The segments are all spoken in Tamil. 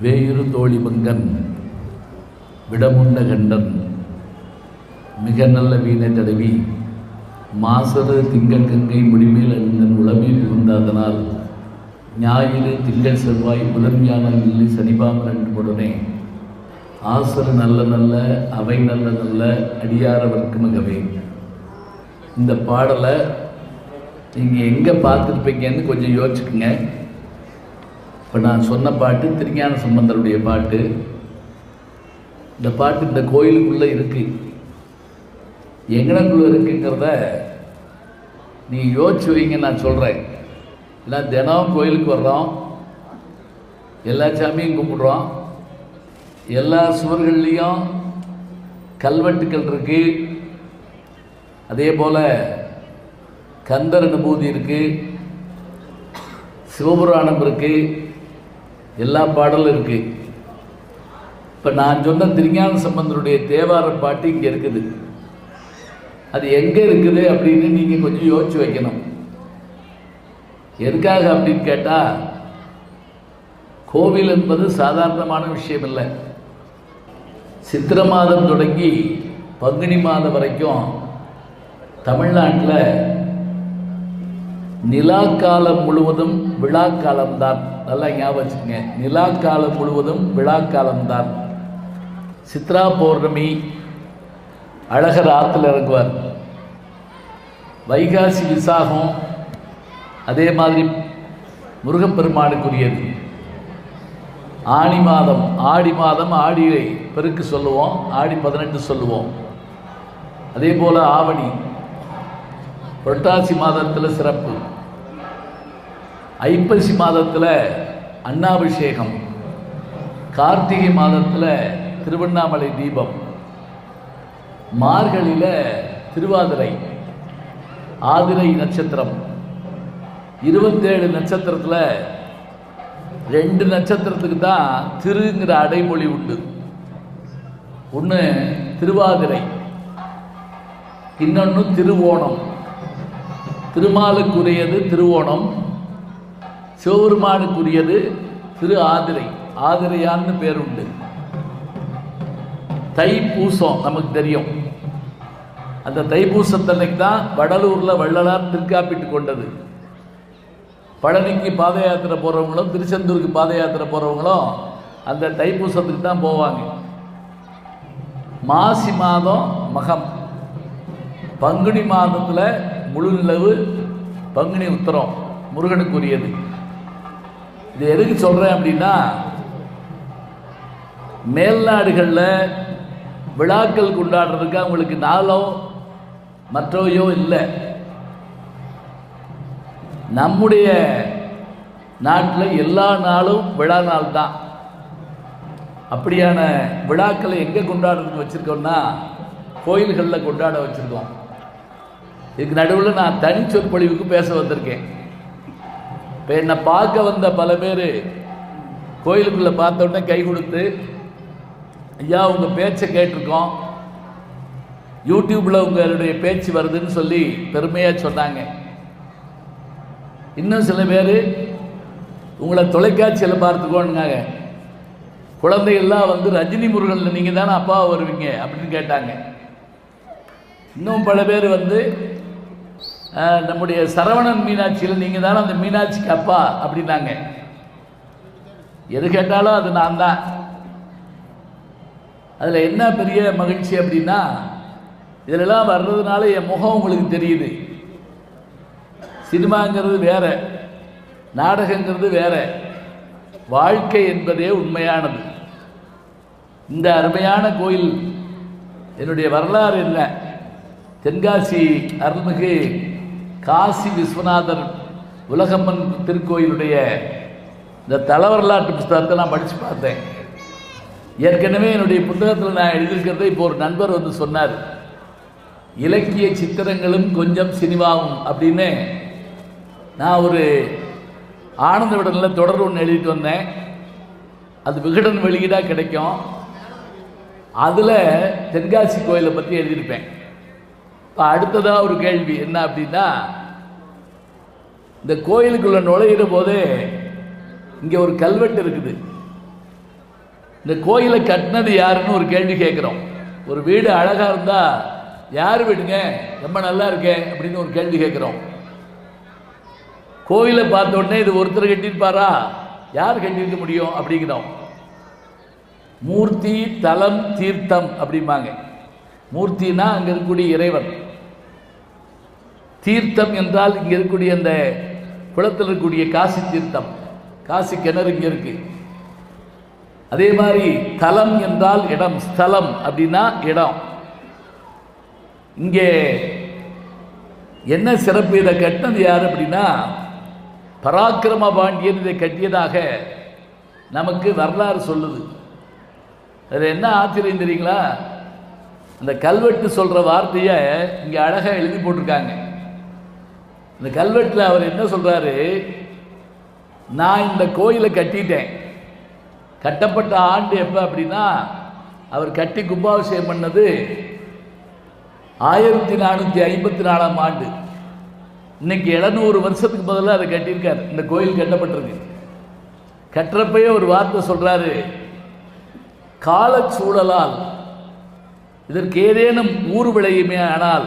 வேயுறு தோழி பங்கன் விடமுண்ட கண்டன் மிக நல்ல வீணை தடவி மாசரு திங்கள் கங்கை முடிமேல் அணிந்தன் உளமே புகுந்தாதனால் ஞாயிறு திங்கள் செவ்வாய் புதன்வியான இல்லை சனிபாமன் என்று உடனே ஆசரு நல்ல நல்ல அவை நல்ல நல்ல அடியாரவர்க்கு மிகவே. இந்த பாடலை நீங்கள் எங்கே பார்த்துருப்பீங்கன்னு கொஞ்சம் யோசிச்சுக்குங்க. இப்போ நான் சொன்ன பாட்டு திருஞான சம்பந்தருடைய பாட்டு. இந்த பாட்டு இந்த கோயிலுக்குள்ளே இருக்குது. எங்கனக்குள்ளே இருக்குங்கிறத நீங்கள் யோசிச்சு வைங்க. நான் சொல்கிறேன். ஏன்னா தினம் கோயிலுக்கு வர்றோம், எல்லா சாமியும் கும்பிட்றோம், எல்லா சுவர்கள்லேயும் கல்வெட்டுக்கள் இருக்குது. அதே போல் கந்தர் அனுபூதி இருக்குது, சிவபுராணம் இருக்குது, எல்லா பாடலும் இருக்குது. இப்போ நான் சொன்ன திருஞான சம்பந்தருடைய தேவார பாட்டு இங்கே இருக்குது. அது எங்கே இருக்குது அப்படின்னு நீங்கள் கொஞ்சம் யோசிச்சு வைக்கணும். எதுக்காக அப்படின்னு கேட்டால், கோவில் என்பது சாதாரணமான விஷயம் இல்லை. சித்திரை மாதம் தொடங்கி பங்குனி மாதம் வரைக்கும் தமிழ்நாட்டில் நிலாக்காலம் முழுவதும் விழாக்காலம்தான். நல்லா ஞாபகம் வச்சுக்கோங்க. நிலாக்காலம் முழுவதும் விழாக்காலம்தான். சித்ரா பௌர்ணமி அழகர் ஆற்றுல இறங்குவார். வைகாசி விசாகம் அதே மாதிரி முருகப்பெருமானுக்குரியது. ஆடி மாதம் ஆடியை பெருக்கு சொல்லுவோம், ஆடி 18 சொல்லுவோம். அதே போல் ஆவணி, புரட்டாசி மாதத்தில் சிறப்பு, ஐப்பசி மாதத்தில் அன்னாபிஷேகம், கார்த்திகை மாதத்தில் திருவண்ணாமலை தீபம், மார்கழியில் திருவாதிரை, ஆதிரை நட்சத்திரம். 27 நட்சத்திரத்தில் 2 நட்சத்திரத்துக்கு தான் திருங்கிற அடைமொழி உண்டு. ஒன்று திருவாதிரை, இன்னொன்று திருவோணம். திருமாலுக்குரியது திருவோணம், சிவபெருமானுக்குரியது திரு ஆதிரை, ஆதிரையான்னு பேர் உண்டு. தைப்பூசம் நமக்கு தெரியும். அந்த தைப்பூசத்தன்னைக்கு தான் வடலூரில் வள்ளலார் திருக்காப்பிட்டு கொண்டது. பழனிக்கு பாத யாத்திரை போகிறவங்களும் திருச்செந்தூருக்கு பாத யாத்திரை போகிறவங்களும் அந்த தைப்பூசத்துக்கு தான் போவாங்க. மாசி மாதம் மகம், பங்குனி மாதத்தில் முழு நிலவு, பங்குனி உத்தரம் முருகனுக்குரியது. இது எதுக்கு சொல்கிறேன் அப்படின்னா, மேல்நாடுகளில் விழாக்கள் கொண்டாடுறதுக்கு அவங்களுக்கு நாளோ மற்றவையோ இல்லை. நம்முடைய நாட்டில் எல்லா நாளும் விழா நாள் தான். அப்படியான விழாக்களை எங்கே கொண்டாடுறதுக்கு வச்சுருக்கோம்னா, கோயில்களில் கொண்டாட வச்சுருக்கோம். இதுக்கு நடுவில் நான் தனி சொற்பொழிவுக்கு பேச வந்திருக்கேன். இப்போ என்னை பார்க்க வந்த பல பேர் கோயிலுக்குள்ளே பார்த்தோன்னே கை கொடுத்து, ஐயா உங்கள் பேச்சை கேட்டிருக்கோம், யூடியூப்பில் உங்களுடைய பேச்சு வருதுன்னு சொல்லி பெருமையாக சொன்னாங்க. இன்னும் சில பேர் உங்களை தொலைக்காட்சியில் பார்த்துக்கோன்னாங்க. குழந்தைகள்லாம் வந்து ரஜினி முருகனில் நீங்கள் தானே அப்பா வருவீங்க அப்படின்னு கேட்டாங்க. இன்னும் பல பேர் வந்து நம்முடைய சரவணன் மீனாட்சியில் நீங்கள் தானே அந்த மீனாட்சிக்கு அப்பா அப்படின்னாங்க. எது கேட்டாலும் அது நான் தான். அதில் என்ன பெரிய மகிழ்ச்சி அப்படின்னா, இதிலெல்லாம் வர்றதுனால என் முகம் உங்களுக்கு தெரியுது. சினிமாங்கிறது வேற, நாடகங்கிறது வேற, வாழ்க்கை என்பதே உண்மையானது. இந்த அருமையான கோயில் என்னுடைய வரலாறு என்ன, தென்காசி அருள்மிகு காசி விஸ்வநாதர் உலகம்மன் திருக்கோயிலுடைய இந்த தல வரலாற்று புத்தகத்தை நான் படித்து பார்த்தேன். ஏற்கனவே என்னுடைய புத்தகத்தில் நான் எழுதியிருக்கிறத இப்போ ஒரு நண்பர் வந்து சொன்னார், இலக்கிய சித்திரங்களும் கொஞ்சம் சினிமாவும் அப்படின்னு. நான் ஒரு ஆனந்த விடனில் தொடர் ஒன்று எழுதிட்டு வந்தேன். அது விகடன் வெளியீடாக கிடைக்கும். அதில் தென்காசி கோயிலை பற்றி எழுதியிருப்பேன். இப்போ அடுத்ததாக ஒரு கேள்வி என்ன அப்படின்னா, இந்த கோயிலுக்குள்ளே நுழையிற போதே இங்கே ஒரு கல்வெட்டு இருக்குது. இந்த கோயிலை கட்டினது யாருன்னு ஒரு கேள்வி கேட்குறோம். ஒரு வீடு அழகாக இருந்தால் யார் வீடுங்க ரொம்ப நல்லா இருக்கேன் அப்படின்னு ஒரு கேள்வி கேட்குறோம். கோயிலை பார்த்த உடனே இது ஒருத்தர் கட்டியிருப்பாரா, யார் கட்டியிருக்க முடியும் அப்படிங்கிறோம். மூர்த்தி தலம் தீர்த்தம் அப்படிம்பாங்க. மூர்த்தினா அங்கே இருக்கக்கூடிய இறைவன், தீர்த்தம் என்றால் இங்கே இருக்கக்கூடிய அந்த குளத்தில் இருக்கக்கூடிய காசி தீர்த்தம், காசி கிணறு இங்கே இருக்கு. அதே மாதிரி தலம் என்றால் இடம், ஸ்தலம் அப்படின்னா இடம். இங்கே என்ன சிறப்பு, இதை கட்டினது யார் அப்படின்னா பராக்கிரம பாண்டியன் இதை கட்டியதாக நமக்கு வரலாறு சொல்லுது. அதில் என்ன ஆச்சரியம் தெரியுங்களா, அந்த கல்வெட்டு சொல்கிற வார்த்தையை இங்கே அழகாக எழுதி போட்டிருக்காங்க. இந்த கல்வெட்டில் அவர் என்ன சொல்கிறாரு, நான் இந்த கோயிலை கட்டிட்டேன். கட்டப்பட்ட ஆண்டு எப்போ அப்படின்னா அவர் கட்டி கும்பாபிஷேகம் பண்ணது 1454ஆம் ஆண்டு. இன்னைக்கு 700 வருஷத்துக்கு பதிலாக அதை கட்டியிருக்கார். இந்த கோயில் கட்டப்பட்டிருக்கு. கட்டுறப்பயே ஒரு வார்த்தை சொல்கிறாரு, காலச்சூழலால் இதற்கு ஏதேனும் ஊறு விளையுமே ஆனால்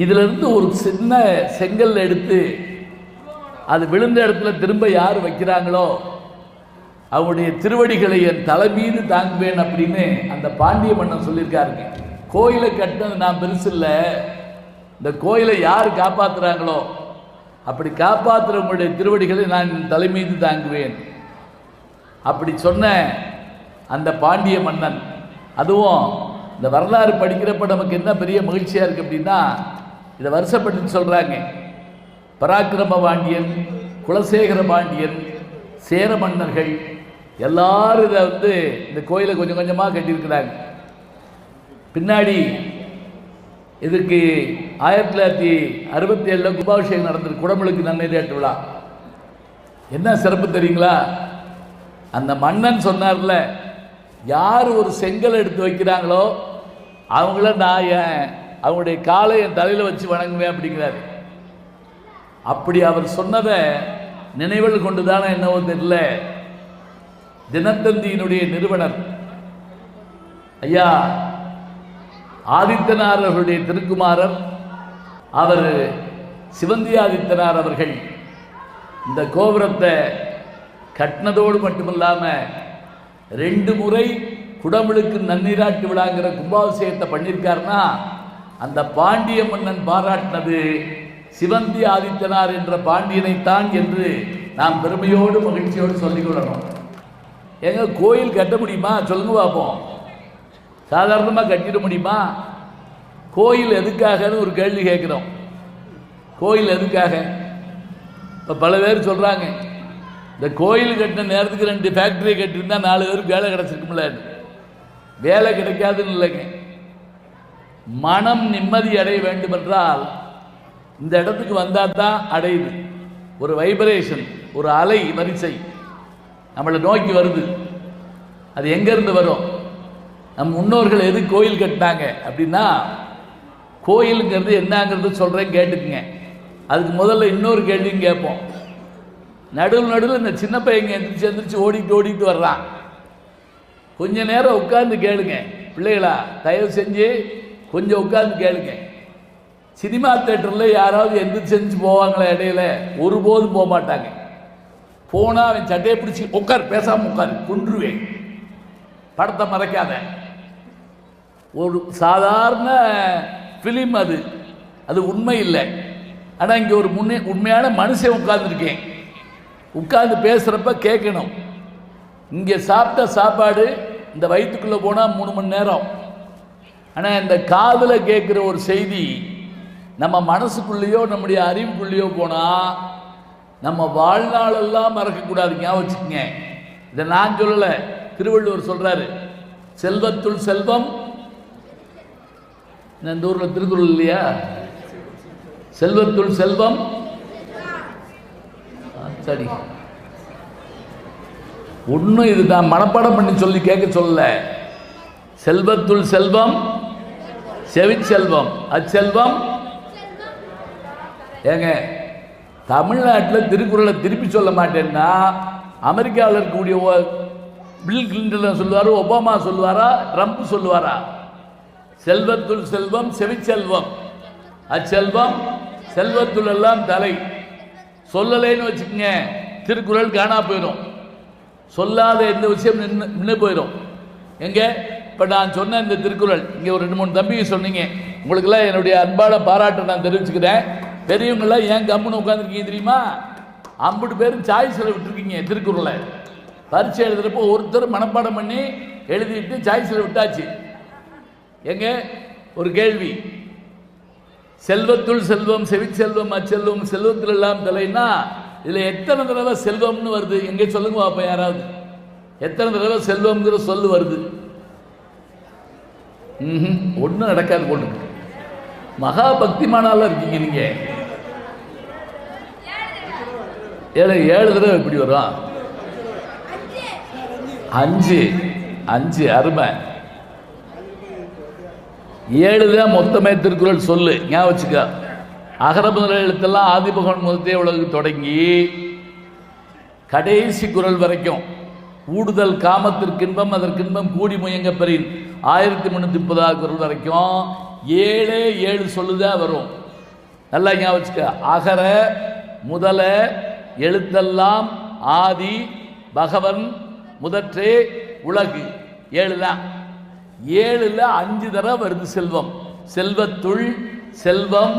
இதிலிருந்து ஒரு சின்ன செங்கல் எடுத்து அது விழுந்த இடத்துல திரும்ப யார் வைக்கிறாங்களோ அவருடைய திருவடிகளை என் தலை மீது தாங்குவேன் அப்படின்னு அந்த பாண்டிய மன்னன் சொல்லியிருக்காருங்க. கோயிலை கட்டினது நான் பெருசு இல்லை, இந்த கோயிலை யார் காப்பாற்றுறாங்களோ அப்படி காப்பாற்றுறவங்களுடைய திருவடிகளை நான் என் தலை மீது தாங்குவேன் அப்படி சொன்ன அந்த பாண்டிய மன்னன். அதுவும் இந்த வரலாறு படிக்கிறப்ப நமக்கு என்ன பெரிய மகிழ்ச்சியாக இருக்குது அப்படின்னா, இதை வருஷப்பட்டு சொல்கிறாங்க. பராக்கிரம பாண்டியன், குலசேகர பாண்டியன், சேர மன்னர்கள் எல்லாரும் இதை இந்த கோயிலை கொஞ்சம் கொஞ்சமாக கட்டியிருக்கிறாங்க. பின்னாடி இதுக்கு 1967 கும்பாபிஷேகம் நடந்தது, குடமுழுக்கு நன்னீராட்டு விழா. என்ன சிறப்பு தெரியுங்களா, அந்த மன்னன் சொன்னார்ல, யார் ஒரு செங்கல் எடுத்து வைக்கிறாங்களோ அவங்கள நான் அவங்களுடைய காலை என் தலையில் வச்சு வணங்குவேன் அப்படிங்கிறாரு. அப்படி அவர் சொன்னதை நினைவில் கொண்டு தானே என்னவோ தெரியல, தினத்தந்தியினுடைய நிறுவனர் ஐயா ஆதித்தனார் அவர்களுடைய திருக்குமாரர் அவர் சிவந்தி ஆதித்தனார் அவர்கள் இந்த கோபுரத்தை கட்டினதோடு மட்டுமில்லாமல் 2 முறை குடமுழுக்கு நன்னீராட்டு விழாங்கிற கும்பாபிஷேகத்தை பண்ணியிருக்காருன்னா அந்த பாண்டிய மன்னன் பாராட்டினது சிவந்தி ஆதித்தனார் என்ற பாண்டியனைத்தான் என்று நாம் பெருமையோடு மகிழ்ச்சியோடு சொல்லிக்கொள்ளணும். எங்க கோயில் கட்ட முடியுமா சொல்லுங்க பார்ப்போம், சாதாரணமாக கட்டிட முடியுமா? கோயில் எதுக்காகன்னு ஒரு கேள்வி கேட்குறோம். கோயில் எதுக்காக? இப்போ பல பேர் சொல்கிறாங்க, இந்த கோயில் கட்டின நேரத்துக்கு 2 ஃபேக்ட்ரி கட்டியிருந்தா 4 பேருக்கு வேலை கிடச்சிருக்கும்ல. வேலை கிடைக்காதுன்னு இல்லைங்க, மனம் நிம்மதி அடைய வேண்டுமென்றால் இந்த இடத்துக்கு வந்தால் தான் அடையுது. ஒரு வைப்ரேஷன், ஒரு அலை வரிசை நம்மளை நோக்கி வருது. அது எங்கேருந்து வரும்? நம் முன்னோர்கள் எது கோயில் கட்டினாங்க அப்படின்னா, கோயிலுங்கிறது என்னங்கிறது சொல்கிறேன் கேட்டுக்குங்க. அதுக்கு முதல்ல இன்னொரு கேள்வியும் கேட்போம். நடுவில் இந்த சின்ன பையங்க எந்திரிச்சு ஓடிட்டு வர்றான். கொஞ்ச நேரம் உட்கார்ந்து கேளுங்க பிள்ளைகளா, தயவு செஞ்சு கொஞ்சம் உட்கார்ந்து கேளுங்க. சினிமா தேட்டரில் யாராவது எந்திரிச்சு போவாங்களா? இடையில ஒருபோதும் போக மாட்டாங்க. போனால் அவன் சட்டையை பிடிச்சி உட்கார், பேசாமல் உட்கார், கொன்றுவேன், படத்தை மறைக்காத. ஒரு சாதாரண ஃபிலிம் அது, அது உண்மை இல்லை. ஆனால் இங்கே ஒரு உண்மையான மனுஷன் உட்கார்ந்துருக்கேன், உட்கார்ந்து பேசுகிறப்ப கேட்கணும். இங்கே சாப்பிட்ட சாப்பாடு இந்த வயிற்றுக்குள்ளே போனால் 3 மணி நேரம். ஆனால் இந்த காதில் கேட்குற ஒரு செய்தி நம்ம மனசுக்குள்ளேயோ நம்முடைய அறிவுக்குள்ளேயோ போனால் நம்ம வாழ்நாளெல்லாம் மறக்கக்கூடாது. ஞாபகம் வச்சுக்கோங்க. இதை நான் சொல்லலை, திருவள்ளுவர் சொல்கிறாரு, செல்வத்துள் செல்வம். இந்த ஊரில் திருக்குறள் இல்லையா? செல்வத்துள் செல்வம். சரி, ஒன்றும் இது நான் மனப்பாடம் பண்ணி சொல்லி கேட்க சொல்லல. செல்வத்துள் செல்வம், செவிச்செல்வம், அச்செல்வம். ஏங்க, தமிழ்நாட்டில் திருக்குறளை திருப்பி சொல்ல மாட்டேன்னா அமெரிக்காவில் இருக்கக்கூடிய பில் கிளின்டன் சொல்லுவார், ஒபாமா சொல்லுவாரா, ட்ரம்ப் சொல்லுவாரா? செல்வத்துள் செல்வம் செவிச்செல்வம், அச்செல்வம் செல்வத்துள் எல்லாம் தலை. சொல்லலைன்னு வச்சுக்கோங்க, திருக்குறள் காணா போயிடும். சொல்லாத எந்த விஷயம் நின்று போயிடும். எங்க இப்போ நான் சொன்ன இந்த திருக்குறள், இங்கே ஒரு 2-3 தம்பிங்க சொன்னீங்க, உங்களுக்கெல்லாம் என்னுடைய அன்பான பாராட்டை நான் தெரிவிச்சுக்கிறேன். பெரியவங்களாம் ஏன் கம்முன்னு உட்காந்துருக்கீங்க தெரியுமா? 50 பேரும் சாய்ஸில் விட்டுருக்கீங்க. திருக்குறளை பரீட்சை எழுதுறப்போ ஒருத்தர் மனப்பாடம் பண்ணி எழுதிட்டு சாய்ஸில் விட்டாச்சு. எங்க ஒரு கேள்வி, செல்வத்துள் செல்வம் செவிச்செல்வம் அச்செல்வம் செல்வத்தில் எல்லாம் தலைன்னா இதில் எத்தனை தடவை செல்வம்னு வருது? எங்கே சொல்லுங்க பாப்பா யாராவது, எத்தனை தடவை செல்வம்ங்கிற சொல்லு வருது? ஒன்றும் நடக்காது போட்டு. மகா பக்திமானால இருக்கீங்க நீங்க. 7 தடவை எப்படி வரும்? 5 அருமை. 7 தான் மொத்தமே திருக்குறள் சொல்லு, ஞாபகம் வச்சுக்க. அகர முதல எழுத்தெல்லாம் ஆதிபகவன் முதத்தே உலகு தொடங்கி கடைசி குறள் வரைக்கும் ஊடுதல் காமத்திற்கின்பம் அதற்கின்பம் கூடி முயங்க பெறின் 1330 குறள் வரைக்கும் 7 சொல்லுதான் வரும். நல்லா ஞாபகம் வச்சுக்க. அகர முதல எழுத்தெல்லாம் ஆதி பகவன் முதற்றே உலகு 7 தான். 7ல் 5 தடவை வருது செல்வம். செல்வத்துள் செல்வம்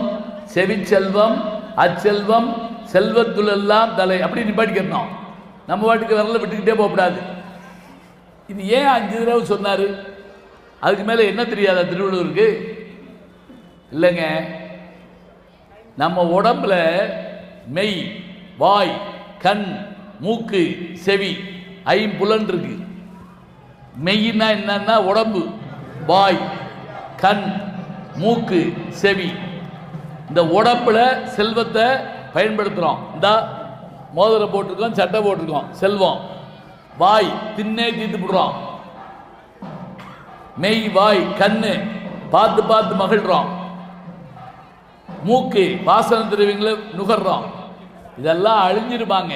செவிச்செல்வம் அச்செல்வம் செல்வத்துள் எல்லாம் தலை. அப்படி நிப்பாட்டிக்கணும். நம்ம வாட்டுக்கு வரல விட்டுக்கிட்டே போகக்கூடாது. இது ஏன் 5 தடவை சொன்னார்? அதுக்கு மேலே என்ன தெரியாதா திருவள்ளுவருக்கு? இல்லைங்க, நம்ம உடம்புல மெய் வாய் கண் மூக்கு செவி 5 புலன் இருக்கு. மெய்னா என்னன்னா உடம்பு, வாய் கண் மூக்கு செவி. இந்த உடம்புல செல்வத்தை பயன்படுத்துகிறோம். இந்த மோதிரம் போட்டிருக்கோம், சட்டை போட்டிருக்கோம், செல்வம். வாய் தின்னே தீர்த்து விடுறோம். மெய் வாய் கண்ணு பார்த்து பார்த்து மகிழ்றோம். மூக்கு வாசனை திரவியங்களை நுகர்றோம். இதெல்லாம் அழிஞ்சிருப்பாங்க.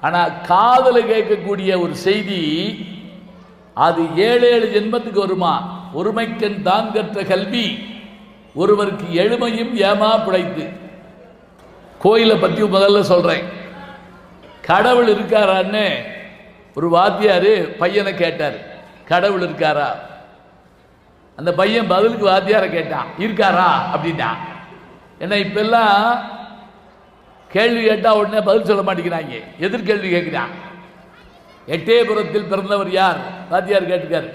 ஆனால் காதில் கேட்கக்கூடிய ஒரு செய்தி அது 7 ஜென்மத்துக்கு வருமா. ஒருமைக்கண் தான் கற்ற கல்வி ஒருவருக்கு எழுமையும் ஏமா பிழைத்து. கோயிலை பற்றி முதல்ல சொல்கிறேன். கடவுள் இருக்காரான்னு ஒரு வாத்தியார் பையனை கேட்டார், கடவுள் இருக்காரா? அந்த பையன் பதிலுக்கு வாத்தியாரை கேட்டான், இருக்காரா அப்படின்னா. ஏன்னா இப்பெல்லாம் கேள்வி கேட்டால் உடனே பதில் சொல்ல மாட்டேங்கிறாங்க, எதிர்கேள்வி கேட்குறான். எட்டயபுரத்தில் பிறந்தவர் யார்? வாத்தியார் கேட்டுக்காரு,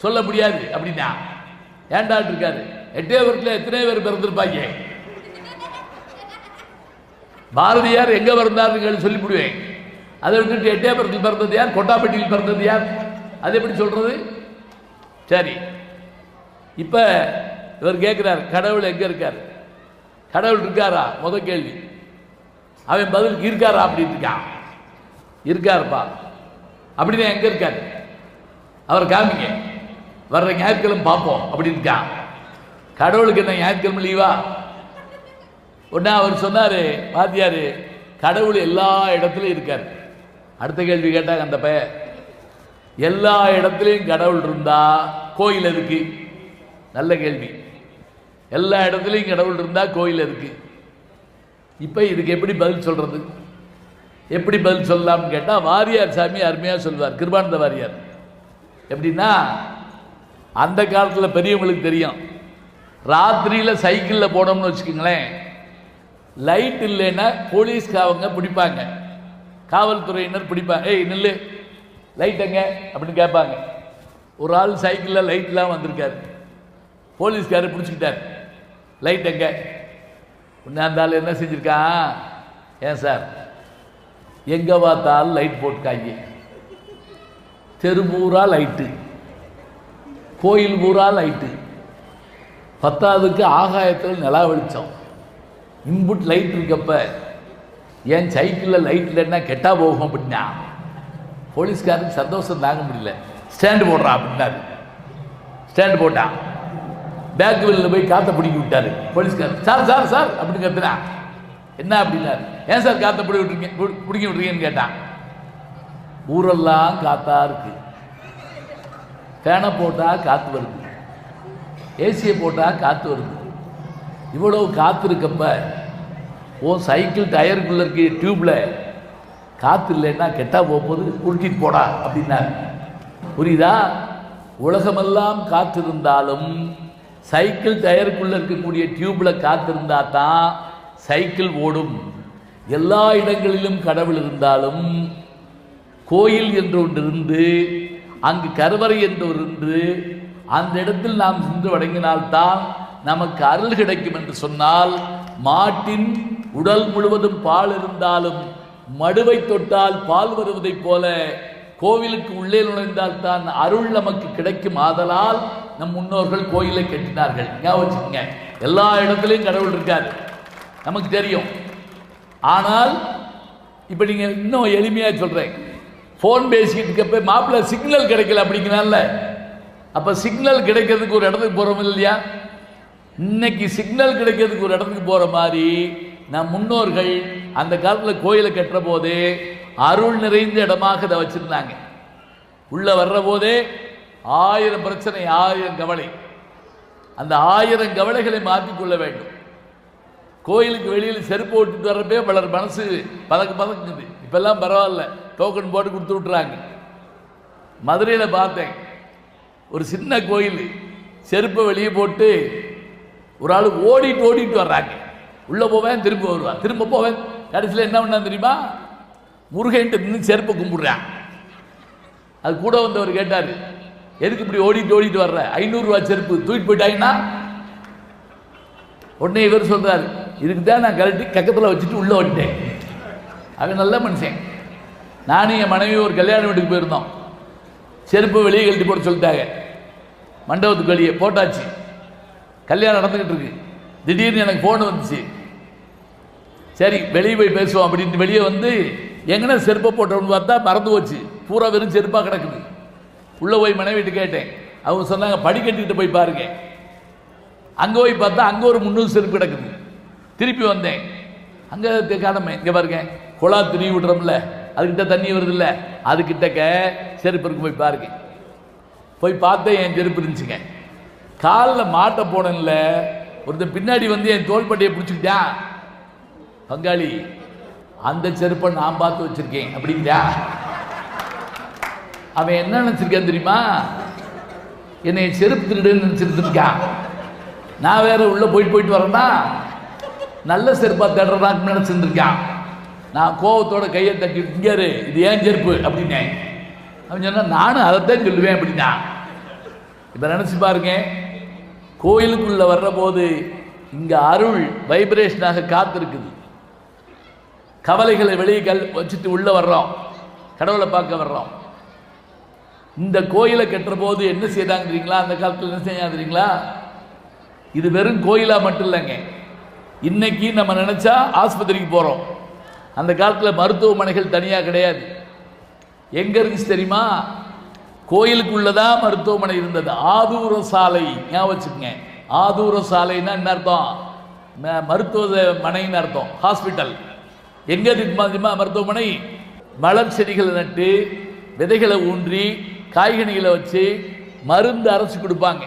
சொல்ல முடியாது அப்படின்னா. ஏண்டாட்டு இருக்காரு, எட்டயபுரத்தில் எத்தனை பேர் பிறந்திருப்பாங்க? பாரதியார் எங்கே பிறந்தாருன்னு சொல்லிவிடுவேன். அதை விட்டுட்டு எட்டயபுரத்தில் பிறந்தது யார், கொட்டாப்பட்டியில் பிறந்தது யார், அது எப்படி சொல்கிறது? சரி, இப்போ இவர் கேட்குறார், கடவுள் எங்கே இருக்கார்? கடவுள் இருக்காரா? முதல் கேள்வி. அவன் பதிலுக்கு இருக்காரா அப்படின்னு இருக்கான். இருக்காருப்பா அப்படின்னா எங்கே இருக்காரு? அவர் காமிங்க, வர்ற ஞாயிற்றுக்கிழமை பார்ப்போம் அப்படின்னு இருக்கான். கடவுளுக்கு என்ன ஞாயிற்றுக்கிழமை லீவா? உடனே அவர் சொன்னார், வாத்தியார் கடவுள் எல்லா இடத்துலையும் இருக்கார். அடுத்த கேள்வி கேட்டாங்க அந்த பையன், எல்லா இடத்துலையும் கடவுள் இருந்தா கோயில் எதுக்கு? நல்ல கேள்வி. எல்லா இடத்துலையும் கடவுள் இருந்தா கோயில் எதுக்கு? இப்போ இதுக்கு எப்படி பதில் சொல்றது? எப்படி பதில் சொல்லலாம்னு கேட்டால் வாரியார் சாமி அருமையாக சொல்வார், கிருபானந்த வாரியார். எப்படின்னா, அந்த காலத்தில் பெரியவங்களுக்கு தெரியும், ராத்திரியில் சைக்கிளில் போனோம்னு வச்சுக்கோங்களேன், லைட் இல்லைன்னா போலீஸ்காரங்க பிடிப்பாங்க, காவல்துறையினர் பிடிப்பாங்க. ஏய் நில்லு, லைட் எங்க அப்படின்னு கேட்பாங்க. ஒரு ஆள் சைக்கிளில் லைட்லாம் வந்திருக்காரு, போலீஸ்காரர் பிடிச்சிக்கிட்டார், லைட் எங்க? உடனே அந்த ஆள் என்ன செஞ்சுருக்கான், ஏன் சார் எங்கே பார்த்தாலும் லைட் போட்டுக்காங்க, தெரு பூரா லைட்டு, கோயில் பூரா லைட்டு, 10வதுக்கு ஆகாயத்தில் நிலா வெளிச்சம், இன்புட் லைட் இருக்கப்ப ஏன் சைக்கிளில் லைட் இல்லைன்னா கெட்டா போகும் அப்படின்னா போலீஸ்காரருக்கு சந்தோஷம் தாங்க முடியல. ஸ்டாண்டு போடுறான் அப்படின்னாரு. ஸ்டாண்டு போட்டான். பேக் வெளியில் போய் காற்றை பிடிக்கி விட்டார் போலீஸ்காரர். சார் சார் சார் அப்படின்னு கத்துறான். என்ன அப்படின்னாரு. ஏன் சார் காற்றை பிடிக்க விட்றீங்கன்னு கேட்டான். ஊரெல்லாம் காத்தா இருக்கு, ஃபேனை போட்டால் காற்று வருது, ஏசியை போட்டால் காற்று வருது. இவ்வளவு காற்று இருக்கப்ப சைக்கிள் டயருக்குள்ளே இருக்க டியூப்பில் காற்று இல்லைன்னா கெட்டா போகும்போது உருட்டிட்டு போடா அப்படின்னாரு. புரியுதா? உலகமெல்லாம் காற்று இருந்தாலும் சைக்கிள் டயருக்குள்ளே இருக்கக்கூடிய டியூப்பில் காற்று இருந்தால் தான் சைக்கிள் ஓடும். எல்லா இடங்களிலும் கடவுள் இருந்தாலும் கோயில் என்று ஒன்று இருந்து அங்கு கருவறை என்று ஒரு இருந்து அந்த இடத்தில் நாம் சென்று வணங்கினால்தான் நமக்கு அருள் கிடைக்கும் என்று சொன்னால், மாட்டின் உடல் முழுவதும் பால் இருந்தாலும் மடுவை தொட்டால் பால் வருவதைப் போல கோவிலுக்கு உள்ளே நுழைந்தால் தான் அருள் நமக்கு கிடைக்கும். ஆதலால் நம் முன்னோர்கள் கோயிலை கட்டினார்கள். ஞாபகம், எல்லா இடத்துலையும் கடவுள் இருக்கார், நமக்கு தெரியும். ஆனால் இப்போ நீங்கள் இன்னும் எளிமையாக சொல்கிறேன், ஃபோன் பேசிக்கிட்டு இருக்கப்ப மாப்பிள்ளை சிக்னல் கிடைக்கல அப்படிங்கிறான்ல, அப்போ சிக்னல் கிடைக்கிறதுக்கு ஒரு இடத்துக்கு போகிறோம் இல்லையா? இன்னைக்கு சிக்னல் கிடைக்கிறதுக்கு ஒரு இடத்துக்கு போகிற மாதிரி நம் முன்னோர்கள் அந்த காலத்தில் கோயிலை கட்டுற போதே அருள் நிறைந்த இடமாக இதை வச்சுருந்தாங்க. உள்ளே வர்ற போதே 1000 பிரச்சனை, 1000 கவலை. அந்த 1000 கவலைகளை மாற்றிக்கொள்ள வேண்டும். கோயிலுக்கு வெளியில் செருப்பு ஓட்டிட்டு வர்றப்பே பலர் மனசு பதக்குது. இப்பெல்லாம் பரவாயில்ல, டோக்கன் போட்டு கொடுத்து விட்டுறாங்க. மதுரையில் பார்த்தேன், ஒரு சின்ன கோயில், செருப்பை வெளியே போட்டு ஒரு ஆள் ஓடிட்டு வர்றாங்க. உள்ளே போவேன், திரும்ப வருவான், திரும்ப போவேன். கடைசியில் என்ன பண்ணான் தெரியுமா? முருகன்ட்டு நின்று செருப்பை கும்பிடுறான். அது கூட வந்தவர் கேட்டார், எதுக்கு இப்படி ஓடிட்டு வர்ற? 500 ரூபா செருப்பு தூக்கிட்டு போயிட்டாங்கன்னா? உடனே இவர் சொல்றாரு, இதுக்கு தான் நான் கழட்டி கக்கத்தில் வச்சுட்டு உள்ளே வந்துட்டேன். அவன் நல்ல மனுஷன். நானும் என் மனைவி ஒரு கல்யாண வீட்டுக்கு போயிருந்தோம். செருப்பு வெளியே கழட்டி போட சொல்லிட்டாங்க. மண்டபத்துக்கு வெளியே போட்டாச்சு, கல்யாணம் நடந்துக்கிட்டு இருக்கு. திடீர்னு எனக்கு ஃபோன் வந்துச்சு. சரி வெளியே போய் பேசுவோம் அப்படின்ட்டு வெளியே வந்து எங்கன்னா செருப்பை போட்டோம்னு பார்த்தா மறந்து போச்சு, பூரா வெறும் செருப்பாக கிடக்குது. உள்ளே போய் மனைவிட்டு கேட்டேன். அவங்க சொன்னாங்க, படிக்கட்டிக்கிட்டு போய் பாருங்க. அங்கே போய் பார்த்தா அங்கே ஒரு 300 செருப்பு கிடக்குது. திருப்பி வந்தேன், அங்கே காணமே. இங்கே பாருங்க, குழா துணி விடுறோம்ல, அதுக்கிட்ட தண்ணி வருது இல்லை, அதுக்கிட்டக்க செருப்பு இருக்கு, போய் பாருங்க. போய் பார்த்தேன், என் செருப்பு இருந்துச்சுங்க. காலில் மாட்ட போனேன்ல, ஒருத்தன் பின்னாடி வந்து என் தோள்பட்டையை பிடிச்சிக்கிட்டான். பங்காளி, அந்த செருப்பை நான் பார்த்து வச்சிருக்கேன் அப்படிங்கிறா. அவன் என்ன நினைச்சிருக்கான் தெரியுமா? என்னை செருப்பு திருடுன்னு நினைச்சிருக்கான். நான் வேற உள்ள போயிட்டு வரேன்னா நல்ல செருப்பா தேடுறான்னு நினைச்சிருந்திருக்கான். நான் கோவத்தோட கையை தட்டி, இங்காரு இது ஏன் செருப்பு அப்படின்னேன். அவன் சொன்னா, நானும் அதைத்தான் சொல்லுவேன் அப்படின்னா. இப்ப நினைச்சு பாருங்க, கோயிலுக்குள்ள வர்ற போது இங்க அருள் வைப்ரேஷனாக காத்திருக்குது. கவலைகளை வெளியே வச்சுட்டு உள்ள வர்றோம், கடவுளை பார்க்க வர்றோம். இந்த கோயிலை கட்டுற போது என்ன செய்தாங்க தெரியுங்களா? அந்த காலத்தில் என்ன செய்யாங்க தெரியுங்களா? இது வெறும் கோயிலா மட்டும் இல்லைங்க. இன்னைக்கு நம்ம நினைச்சா ஆஸ்பத்திரிக்கு போறோம். அந்த காலத்தில் மருத்துவமனைகள் தனியாக கிடையாது. எங்க இருந்துச்சு தெரியுமா? கோயிலுக்குள்ளதான் மருத்துவமனை இருந்தது. ஆதூர சாலை, ஞாபகம் வச்சுக்கோங்க. ஆதூர சாலைன்னா என்ன அர்த்தம்? மருத்துவமனைன்னு அர்த்தம், ஹாஸ்பிட்டல். எங்க தெரியுமா மருத்துவமனை? மலர் செடிகளை நட்டு, விதைகளை ஊன்றி, காய்கனிகளை வச்சு மருந்து அரைச்சு கொடுப்பாங்க.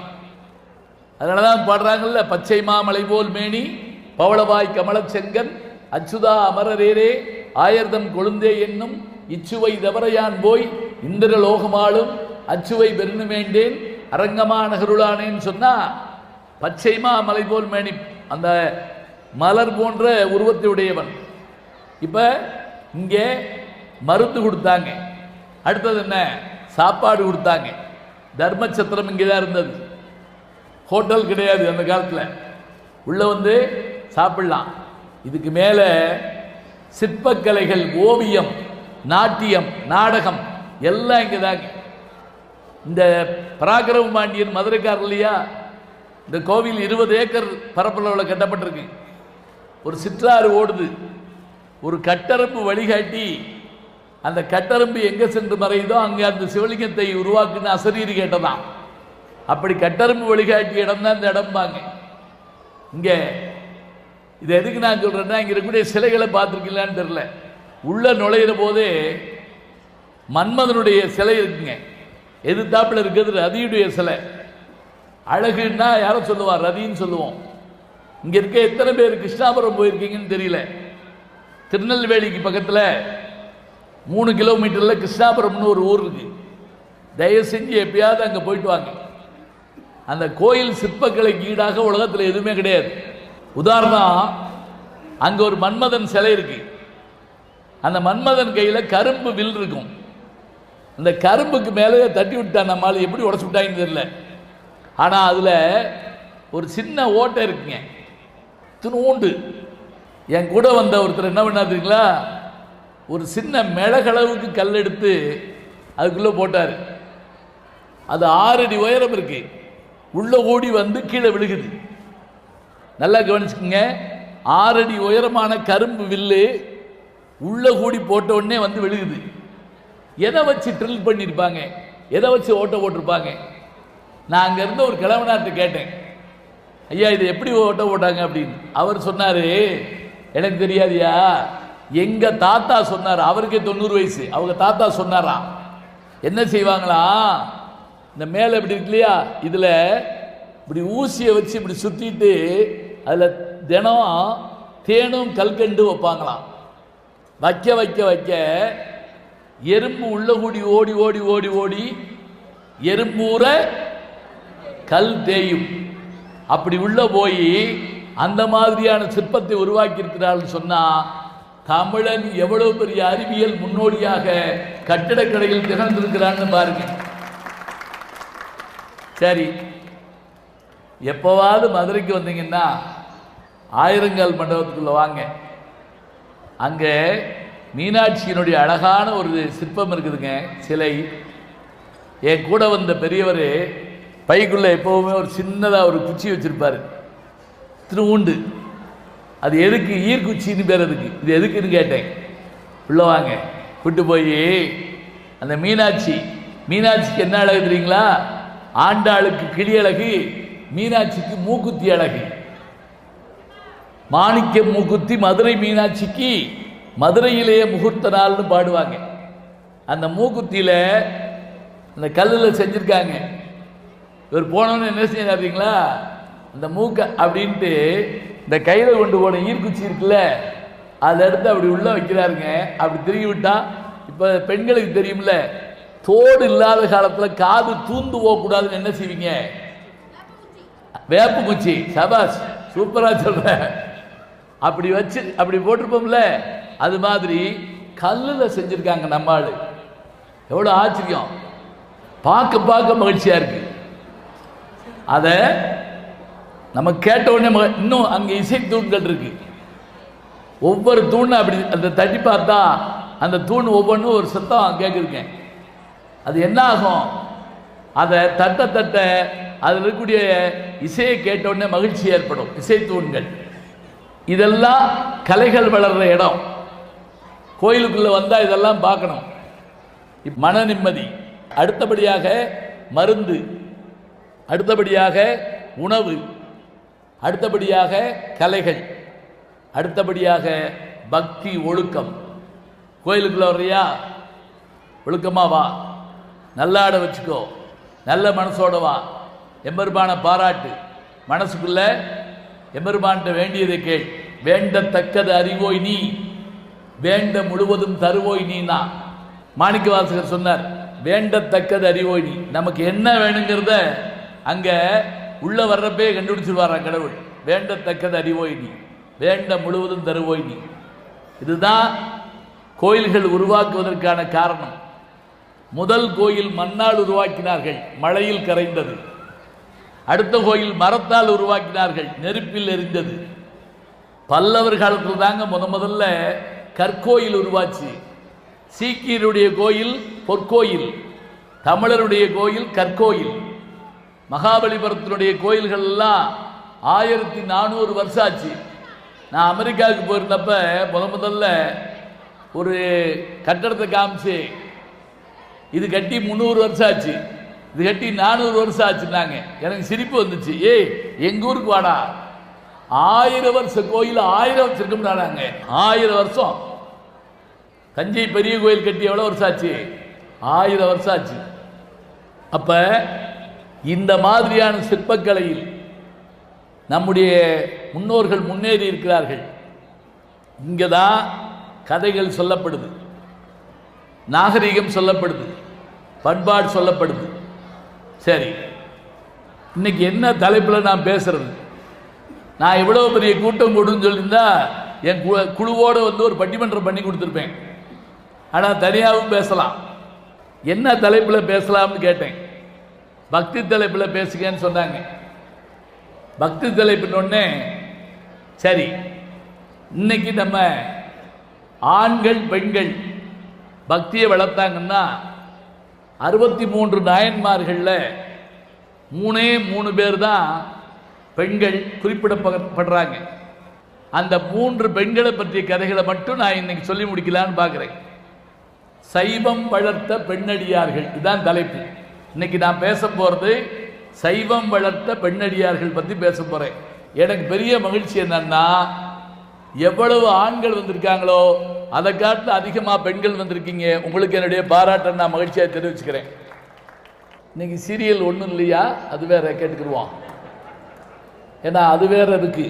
அதனாலதான் பாடுறாங்கல்ல, பச்சை மாமலை போல் மேனி பவளவாய் கமல செங்கன் அச்சுதா அமரரேரே ஆயர்தம் கொழுந்தே என்னும் இச்சுவை தவறையான் போய் இந்திர லோகமாலும் அச்சுவை பெருணு வேண்டேன் அரங்கமா நகருளானேன்னு சொன்னா, பச்சைமா மலை போல் மேனி, அந்த மலர் போன்ற உருவத்தையுடையவன். இப்ப இங்கே மருந்து கொடுத்தாங்க. அடுத்தது என்ன? சாப்பாடு கொடுத்தாங்க. தர்மச்சத்திரம் இங்கே தான் இருந்தது. ஹோட்டல் கிடையாது அந்த காலத்தில். உள்ள வந்து சாப்பிடலாம். இதுக்கு மேலே சிற்பக்கலைகள், ஓவியம், நாட்டியம், நாடகம் எல்லாம் இங்கே தாங்க. இந்த பராக்கிரம பாண்டியன் மதுரைக்காரர் இல்லையா? இந்த கோவில் 20 ஏக்கர் பரப்பளவில் கட்டப்பட்டிருக்கு. ஒரு சிற்றாறு ஓடுது. ஒரு கட்டரம்பு வழிகாட்டி, அந்த கட்டரம்பு எங்கே சென்று மறையுதோ அங்கே அந்த சிவலிங்கத்தை உருவாக்குன்னு அசரீரி கேட்டதான். அப்படி கட்டரம்பு வழிகாட்டி இடம் தான் இந்த இடம்பாங்க. இங்கே இது எதுக்கு நான் சொல்கிறேன்னா, இங்கே இருக்கக்கூடிய சிலைகளை பார்த்துருக்கீங்களான்னு தெரில. உள்ள நுழையிற போதே மன்மதனுடைய சிலை இருக்குங்க. எதிர்த்தாப்புல இருக்கிறது ரதியுடைய சிலை. அழகுன்னா யாரும் சொல்லுவார், ரதின்னு சொல்லுவோம். இங்க இருக்க எத்தனை பேர் கிருஷ்ணாபுரம் போயிருக்கீங்கன்னு தெரியல. திருநெல்வேலிக்கு பக்கத்தில் 3 கிலோமீட்டர்ல கிருஷ்ணாபுரம்னு ஒரு ஊர் இருக்கு. தயவு செஞ்சு எப்பயாவது அங்கே போயிட்டு வாங்க. அந்த கோயில் சிற்பக்கலைக்கு ஈடாக உலகத்தில் எதுவுமே கிடையாது. உதாரணம், அங்கே ஒரு மன்மதன் சிலை இருக்கு. அந்த மன்மதன் கையில் கரும்பு வில் இருக்கும். அந்த கரும்புக்கு மேலே தட்டி விட்டான், நம்மளால எப்படி உடச்சு விட்டாங்கன்னு தெரியல. ஆனால் அதில் ஒரு சின்ன ஓட்டை இருக்குங்க, துணூண்டு. என் கூட வந்த ஒருத்தர் என்ன பண்ணாதுங்களா, ஒரு சின்ன மிளகளவுக்கு கல் எடுத்து அதுக்குள்ளே போட்டார். அது 6 அடி உயரம் இருக்கு. உள்ள ஓடி வந்து கீழே விழுகுது. நல்லா கவனிச்சுக்கோங்க, 6 அடி உயரமான கரும்பு வில்லு உள்ள கூடி போட்ட உடனே வந்து விழுகுது. எதை வச்சு ட்ரில் பண்ணியிருப்பாங்க, எதை வச்சு ஓட்ட போட்டிருப்பாங்க? நான் அங்கே இருந்த ஒரு கிழவனார்ட்ட கேட்டேன், ஐயா இது எப்படி ஓட்ட போட்டாங்க அப்படின்னு. அவர் சொன்னார், எனக்கு தெரியாதியா, எங்க தாத்தா சொன்னார். அவருக்கே 90 வயசு. அவங்க தாத்தா சொன்னாரா, என்ன செய்வாங்களா, இந்த மேலே இப்படி இருக்கு இல்லையா, இதில் இப்படி ஊசியை வச்சு இப்படி சுற்றிட்டு அதில் தினம் தேனும் கல்கண்டு வைப்பாங்களாம். வைக்க வைக்க வைக்க எறும்பு உள்ள கூடி ஓடி ஓடி ஓடி ஓடி எறும்பூர கல் தேயும். அப்படி உள்ள போய் அந்த மாதிரியான சிற்பத்தை உருவாக்கி இருக்கிறார்கள் சொன்னா, தமிழன் எவ்வளவு பெரிய அறிவியல் முன்னோடியாக கட்டிடக்கலையில் திகழ்ந்திருக்கிறான்னு பாருங்க. சரி, எப்போவாவது மதுரைக்கு வந்தீங்கன்னா ஆயிரங்கால் மண்டபத்துக்குள்ள வாங்க. அங்கே மீனாட்சியினுடைய அழகான ஒரு சிற்பம் இருக்குதுங்க, சிலை. என் கூட வந்த பெரியவர் பைக்குள்ள எப்பவுமே ஒரு சின்னதாக ஒரு குச்சி வச்சிருப்பாரு, திருவுண்டு. அது எதுக்கு, ஈர்க்குச்சின்னு பேர் அதுக்கு. இது எதுக்குன்னு கேட்டேன். உள்ள வாங்க, கூட்டு போய் அந்த மீனாட்சிக்கு என்ன அழகு தெரியுங்களா? ஆண்டாளுக்கு கிளி அழகு, மீனாட்சிக்கு மூக்குத்தி அழகு. மாணிக்க மூக்குத்தி மதுரை மீனாட்சிக்கு மதுரையிலேயே முகூர்த்த நாள்னு பாடுவாங்க. அந்த மூக்குத்தியில் அந்த கல்லில் செஞ்சுருக்காங்க. இவர் போனோன்னு என்ன செய்யாதீங்களா, அந்த மூக்க அப்படின்ட்டு இந்த கையில் கொண்டு போன ஈர்க்குச்சி இருக்குல்ல, அதை எடுத்து அப்படி உள்ள வைக்கிறாருங்க. அப்படி திரும்பி விட்டா, இப்போ பெண்களுக்கு தெரியும்ல, தோடு இல்லாத காலத்தில் காது தூந்து போகக்கூடாதுன்னு என்ன செய்வீங்க? வேப்பு குச்சி. சபாஸ், சூப்பராக சொல்ற. அப்படி வச்சு அப்படி போட்டிருப்போம்ல, அது மாதிரி கல்லில் செஞ்சுருக்காங்க நம்ம ஆளு. எவ்வளோ ஆச்சரியம், பார்க்க பார்க்க மகிழ்ச்சியாக இருக்கு. அதை நம்ம கேட்ட உடனே இன்னும் அங்கே இசை தூண்கள் இருக்கு. ஒவ்வொரு தூணும் அப்படி அந்த தட்டி பார்த்தா அந்த தூண் ஒவ்வொன்றும் ஒரு சத்தம் கேட்குறேன். அது என்ன ஆகும், அதை தட்ட தட்ட அதில் இருக்கக்கூடிய இசையை கேட்ட உடனே மகிழ்ச்சி ஏற்படும். இசை தூண்கள் இதெல்லாம் கலைகள் வளர்கிற இடம். கோயிலுக்குள்ளே வந்தால் இதெல்லாம் பார்க்கணும். மன நிம்மதி, அடுத்தபடியாக மருந்து, அடுத்தபடியாக உணவு, அடுத்தபடியாக கலைகள், அடுத்தபடியாக பக்தி ஒழுக்கம். கோயிலுக்குள்ள வர்றியா, ஒழுக்கமா வா, நல்லாட வச்சுக்கோ, நல்ல மனசோட வா, எம்பெருமான பாராட்டு, மனசுக்குள்ள எம்பெருமான்ட்ட வேண்டியதை கேள். வேண்டத்தக்கது அறிவோய் நீ, வேண்ட முழுவதும் தருவோய் நீனா. மாணிக்க வாசகர் சொன்னார், வேண்டத்தக்கது அறிவோய் நீ. நமக்கு என்ன வேணுங்கிறத அங்க உள்ள வர்றப்பே கண்டுபிடிச்சிருவாரா கடவுள். வேண்டத்தக்கது அறிவோய் நீ, வேண்ட முழுவதும் தருவோய் நீ. இதுதான் கோயில்கள் உருவாக்குவதற்கான காரணம். முதல் கோயில் மண்ணால் உருவாக்கினார்கள், மழையில் கரைந்தது. அடுத்த கோயில் மரத்தால் உருவாக்கினார்கள், நெருப்பில் எரிந்தது. பல்லவர் காலத்தில் தாங்க முதல்ல கற்கோயில் உருவாச்சு. சீக்கியருடைய கோயில் பொற்கோயில், தமிழருடைய கோயில் கற்கோயில். மகாபலிபுரத்தினுடைய கோயில்கள் எல்லாம் 1400 வருஷம் ஆச்சு. நான் அமெரிக்காவுக்கு போயிருந்தப்ப முதல்ல ஒரு கட்டடத்தை காமிச்சு, இது கட்டி 300 வருஷம் ஆச்சு, இது கட்டி 400 வருஷம் ஆச்சுன்னாங்க. எனக்கு சிரிப்பு வந்துச்சு. ஏய், எங்க ஊருக்கு வாடா, 1000 வருஷ கோயில் 1000 வச்சிருக்கோம்னாங்க. 1000 வருஷம். தஞ்சை பெரிய கோயில் கட்டி எவ்வளோ வருஷம் ஆச்சு? 1000 வருஷம் ஆச்சு. அப்ப இந்த மாதிரியான சிற்பக்கலையில் நம்முடைய முன்னோர்கள் முன்னேறி இருக்கிறார்கள். இங்கே தான் கதைகள் சொல்லப்படுது, நாகரிகம் சொல்லப்படுது, பண்பாடு சொல்லப்படுது. சரி, இன்னைக்கு என்ன தலைப்பில் நான் பேசுறது? நான் இவ்வளோ பெரிய கூட்டம் கூடுன்னு சொல்லியிருந்தா என் குழுவோடு வந்து ஒரு பட்டிமன்றம் பண்ணி கொடுத்துருப்பேன். ஆனால் தனியாகவும் பேசலாம். என்ன தலைப்பில் பேசலாம்னு கேட்டேன். பக்தி தலைப்பில் பேசுங்கன்னு சொன்னாங்க. பக்தி தலைப்புன்னொன்னே சரி, இன்னைக்கு நம்ம ஆண்கள் பெண்கள் பக்தியை வளர்த்தாங்கன்னா 63 நாயன்மார்களில் 3 பேர் தான் பெண்கள் குறிப்பிடப்படுறாங்க. அந்த 3 பெண்களை பற்றிய கதைகளை மட்டும் நான் இன்னைக்கு சொல்லி முடிக்கலான்னு பார்க்குறேன். சைவம் வளர்த்த பெண்ணடியார்கள், இதுதான் தலைப்பு. இன்னைக்கு நான் பேச போகிறது சைவம் வளர்த்த பெண்ணடியார்கள் பற்றி பேச போகிறேன். எனக்கு பெரிய மகிழ்ச்சி என்னன்னா, எவ்வளவு ஆண்கள் வந்திருக்காங்களோ அதை காட்டில் அதிகமாக பெண்கள் வந்திருக்கீங்க. உங்களுக்கு என்னுடைய பாராட்டை நான் மகிழ்ச்சியாக தெரிவிச்சுக்கிறேன். இன்னைக்கு சீரியல் ஒன்றும் இல்லையா, அது வேற கேட்டுக்கிடுவோம். ஏன்னா அது வேற இருக்கு.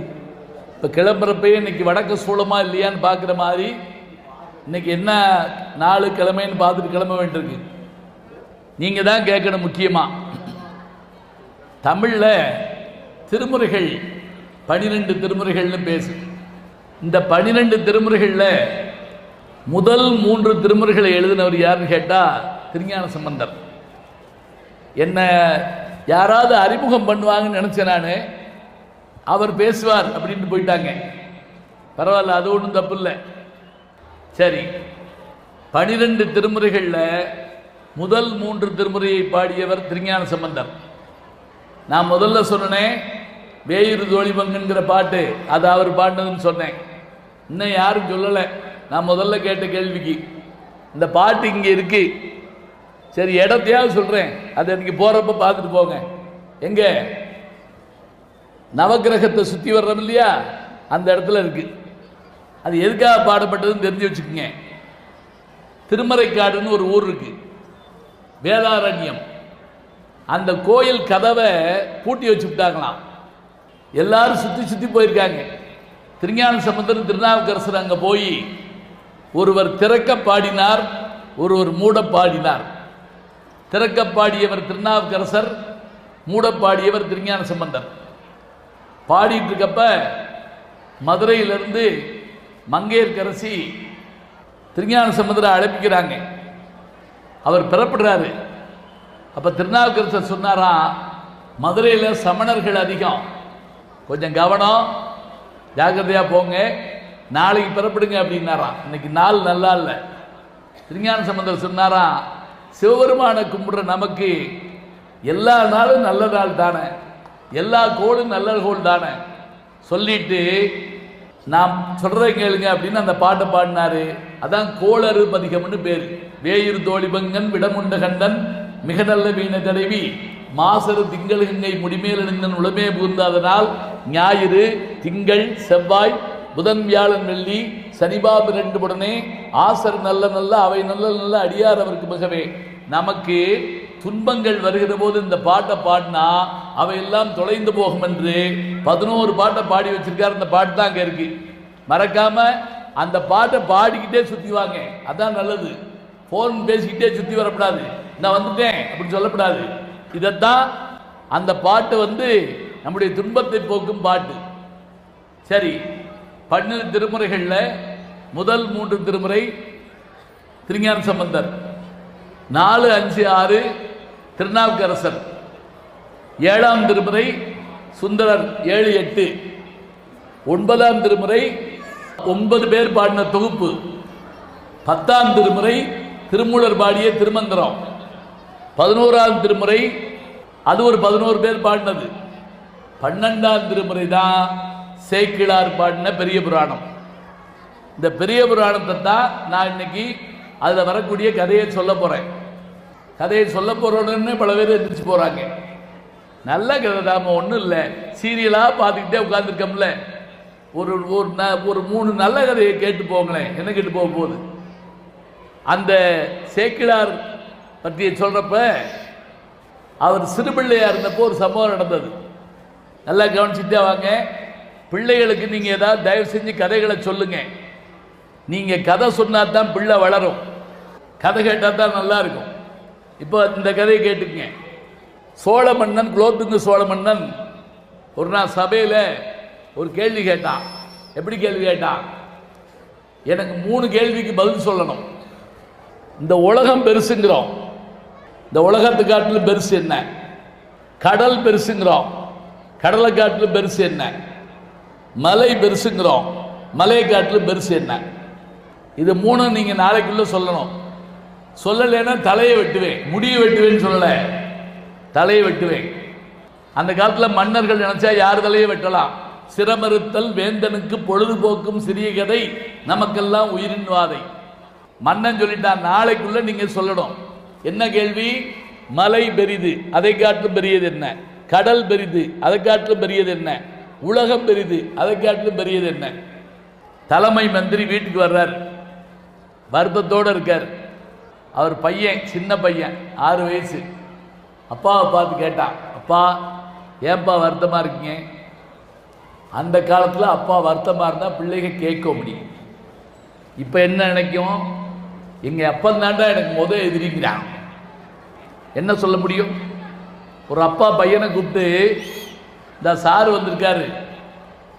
இப்போ கிளம்புறப்பே இன்னைக்கு வடக்கு சூளமா இல்லையான்னு பார்க்குற மாதிரி இன்னைக்கு என்ன நாலு கிழமைன்னு பார்த்துட்டு கிளம்ப வேண்டியிருக்கு. நீங்கள் தான் கேட்கணும். முக்கியமாக தமிழில் திருமுறைகள் 12 திருமுறைகள்னு பேசு. இந்த 12 திருமுறைகளில் முதல் 3 திருமுறைகளை எழுதினவர் யாருன்னு கேட்டால் திருஞான சம்பந்தர். என்ன யாராவது அறிமுகம் பண்ணுவாங்கன்னு நினச்சேன் நான். அவர் பேசுவார் அப்படின்னு போயிட்டாங்க. பரவாயில்ல, அது ஒன்றும் தப்பு இல்லை. சரி, 12 திருமுறைகளில் முதல் 3 திருமுறையை பாடியவர் திருஞான சம்பந்தர். நான் முதல்ல சொன்னேன் வேயிறு தோழிபங்குங்கிற பாட்டு, அது அவர் பாடினதுன்னு சொன்னேன். இன்னும் யாரும் சொல்லலை. நான் முதல்ல கேட்ட கேள்விக்கு இந்த பாட்டு இங்கே இருக்கு. சரி, இடத்தையாவது சொல்கிறேன், அதை நீங்கள் போகிறப்ப பார்த்துட்டு போங்க. எங்கே நவக்கிரகத்தை சுற்றி வர்றோம் இல்லையா, அந்த இடத்துல இருக்கு. அது எதுக்காக பாடப்பட்டதுன்னு தெரிஞ்சு வச்சுக்கோங்க. திருமறைக்காடுன்னு ஒரு ஊர் இருக்கு, வேதாரண்யம். அந்த கோயில் கதவை பூட்டி வச்சு விட்டாங்களாம். எல்லாரும் சுற்றி சுற்றி போயிருக்காங்க. திருஞான சம்பந்தர் திருநாவுக்கரசர் அங்கே போய் ஒருவர் திறக்க பாடினார், ஒருவர் மூட பாடினார். திறக்க பாடியவர் திருநாவுக்கரசர், மூட பாடியவர் திருஞான சம்பந்தர். பாடிட்டு இருக்கப்ப மதுரையிலிருந்து மங்கையர்கரசி திருஞான சம்பந்தரை அழைப்பிக்கிறாங்க. அவர் பெறப்படுறாரு. அப்போ திருநாவுக்கரசர் சொன்னாராம், மதுரையில் சமணர்கள் அதிகம், கொஞ்சம் கவனம், ஜாக்கிரதையாக போங்க, நாளைக்கு பெறப்படுங்க அப்படின்னாராம். இன்னைக்கு நாள் நல்லா இல்லை. திருஞான சம்பந்தர் சொன்னாராம், சிவபெருமானை கும்பிடுற நமக்கு எல்லா நாளும் நல்ல நாள் தானே, எல்லா கோளும் நல்ல கோள் தானே சொல்லிட்டு நாம் சொல்றதை கேளுங்க அப்படின்னு அந்த பாட்டை பாடினாரு. அதான் கோளறு பதிகம்னு பேர். வேயிறு தோழிபங்கன் விடமுண்ட கண்டன் மிக நல்ல வீண தடவி மாசரு திங்கள் கங்கை முடிமேல் எழுந்தன் உளமே புகுந்தாதனால் ஞாயிறு திங்கள் செவ்வாய் புதன் வியாழன் வெள்ளி சனிபாபு 2 உடனே ஆசர் நல்ல நல்ல அவை நல்ல நல்ல அடியார் அவருக்கு மிகவே. நமக்கு துன்பங்கள் வருகிற போது இந்த பாட்டை பாடினா அவையெல்லாம் தொலைந்து போகும் என்று 11 பாட்டை பாடி வச்சிருக்காரு. அந்த பாட்டு தான் அங்கே இருக்கு. மறக்காம அந்த பாட்டை பாடிக்கிட்டே சுற்றி வாங்க, அதான் நல்லது. ஃபோன் பேசிக்கிட்டே சுற்றி வரக்கூடாது, நான் வந்துட்டேன் அப்படின்னு சொல்லக்கூடாது. இதைத்தான் அந்த பாட்டு வந்து நம்முடைய துன்பத்தை போக்கும் பாட்டு. சரி, 12 திருமுறைகளில் முதல் 3 திருமுறை திருஞான சம்பந்தர், 4, 5, 6 திருநாவுக்கரசர், 7ஆம் திருமுறை சுந்தரர் 7, 8, 9ஆம் திருமுறை 9 பேர் பாடின தொகுப்பு, 10ஆம் திருமுறை திருமூலர் பாடிய திருமந்திரம், 11ஆம் திருமுறை அது ஒரு 11 பேர் பாடினது, 12ஆம் திருமுறை தான் சேக்கிழார் பாடின பெரிய புராணம். இந்த பெரிய புராணத்தை தான் நான் இன்னைக்கு அதில் வரக்கூடிய கதையை சொல்ல போகிறேன். கதையை சொல்ல போகிறோன்னு பல பேர் எதிர்த்து போகிறாங்க. நல்ல கதை தான், ஒன்றும் இல்லை, சீரியலாக பார்த்துக்கிட்டே உட்காந்துருக்கோம்ல. ஒரு 3 நல்ல கதையை கேட்டு போங்களேன், என்ன கேட்டு போக போகுது. அந்த சேக்கிழார் பற்றிய சொல்கிறப்ப அவர் சிறுபிள்ளையா இருந்தப்போ ஒரு சம்பவம் நடந்தது. நல்லா கவனிச்சுட்டே வாங்க. பிள்ளைகளுக்கு நீங்க ஏதாவது தயவு செஞ்சு கதைகளை சொல்லுங்க. நீங்க கதை சொன்னா தான் பிள்ளை வளரும். கதை கேட்டால் தான் நல்லா இருக்கும். இப்போ இந்த கதையை கேட்டுக்குங்க. சோழ மன்னன் குலோத்துங்க சோழ மன்னன் ஒரு நாள் சபையில் ஒரு கேள்வி கேட்டான். எப்படி கேள்வி கேட்டான்? எனக்கு 3 கேள்விக்கு பதில் சொல்லணும். இந்த உலகம் பெருசுங்கிறோம், இந்த உலகத்தை காட்டிலும் பெருசு என்ன? கடல் பெருசுங்கிறோம், கடலை காட்டிலும் பெருசு என்ன? மலை பெருசுங்கிறோம், மலையை காட்டிலும் பெருசு என்ன? இது 3 நீங்க நாளைக்குள்ள சொல்லணும். சொல்லலைன்னா தலையை வெட்டுவேன், முடியை வெட்டுவேன்னு சொல்லல, தலையை வெட்டுவேன். அந்த காலத்தில் மன்னர்கள் நினைச்சா யார் தலையை வெட்டலாம். சிரமறுத்தல் வேந்தனுக்கு பொழுதுபோக்கும் சிறிய கதை, நமக்கெல்லாம் உயிரின் வாதை. மன்னன் சொல்லிட்டான், நாளைக்குள்ள நீங்க சொல்லணும். என்ன கேள்வி? மலை பெரிது, அதை காட்டிலும் பெரியது என்ன? கடல் பெரிது, அதை காட்டிலும் பெரியது என்ன? உலகம் பெரிது, அதை காட்டிலும் பெரியது என்ன? தலைமை மந்திரி வீட்டுக்கு வர்றார், வருத்தத்தோடு இருக்கார். அவர் பையன், சின்ன பையன், 6 வயசு. அப்பாவை பார்த்து கேட்டான், அப்பா ஏன்பா வருத்தமாக இருக்கீங்க? அந்த காலத்தில் அப்பா வருத்தமாக இருந்தால் பிள்ளைங்க கேட்க முடியும். இப்போ என்ன நினைக்கும்? எங்கள் அப்பன் தாண்டா எனக்கு எதிரிக்கிறான். என்ன சொல்ல முடியும்? ஒரு அப்பா பையனை கூப்பிட்டு, இந்த சாரு வந்திருக்காரு,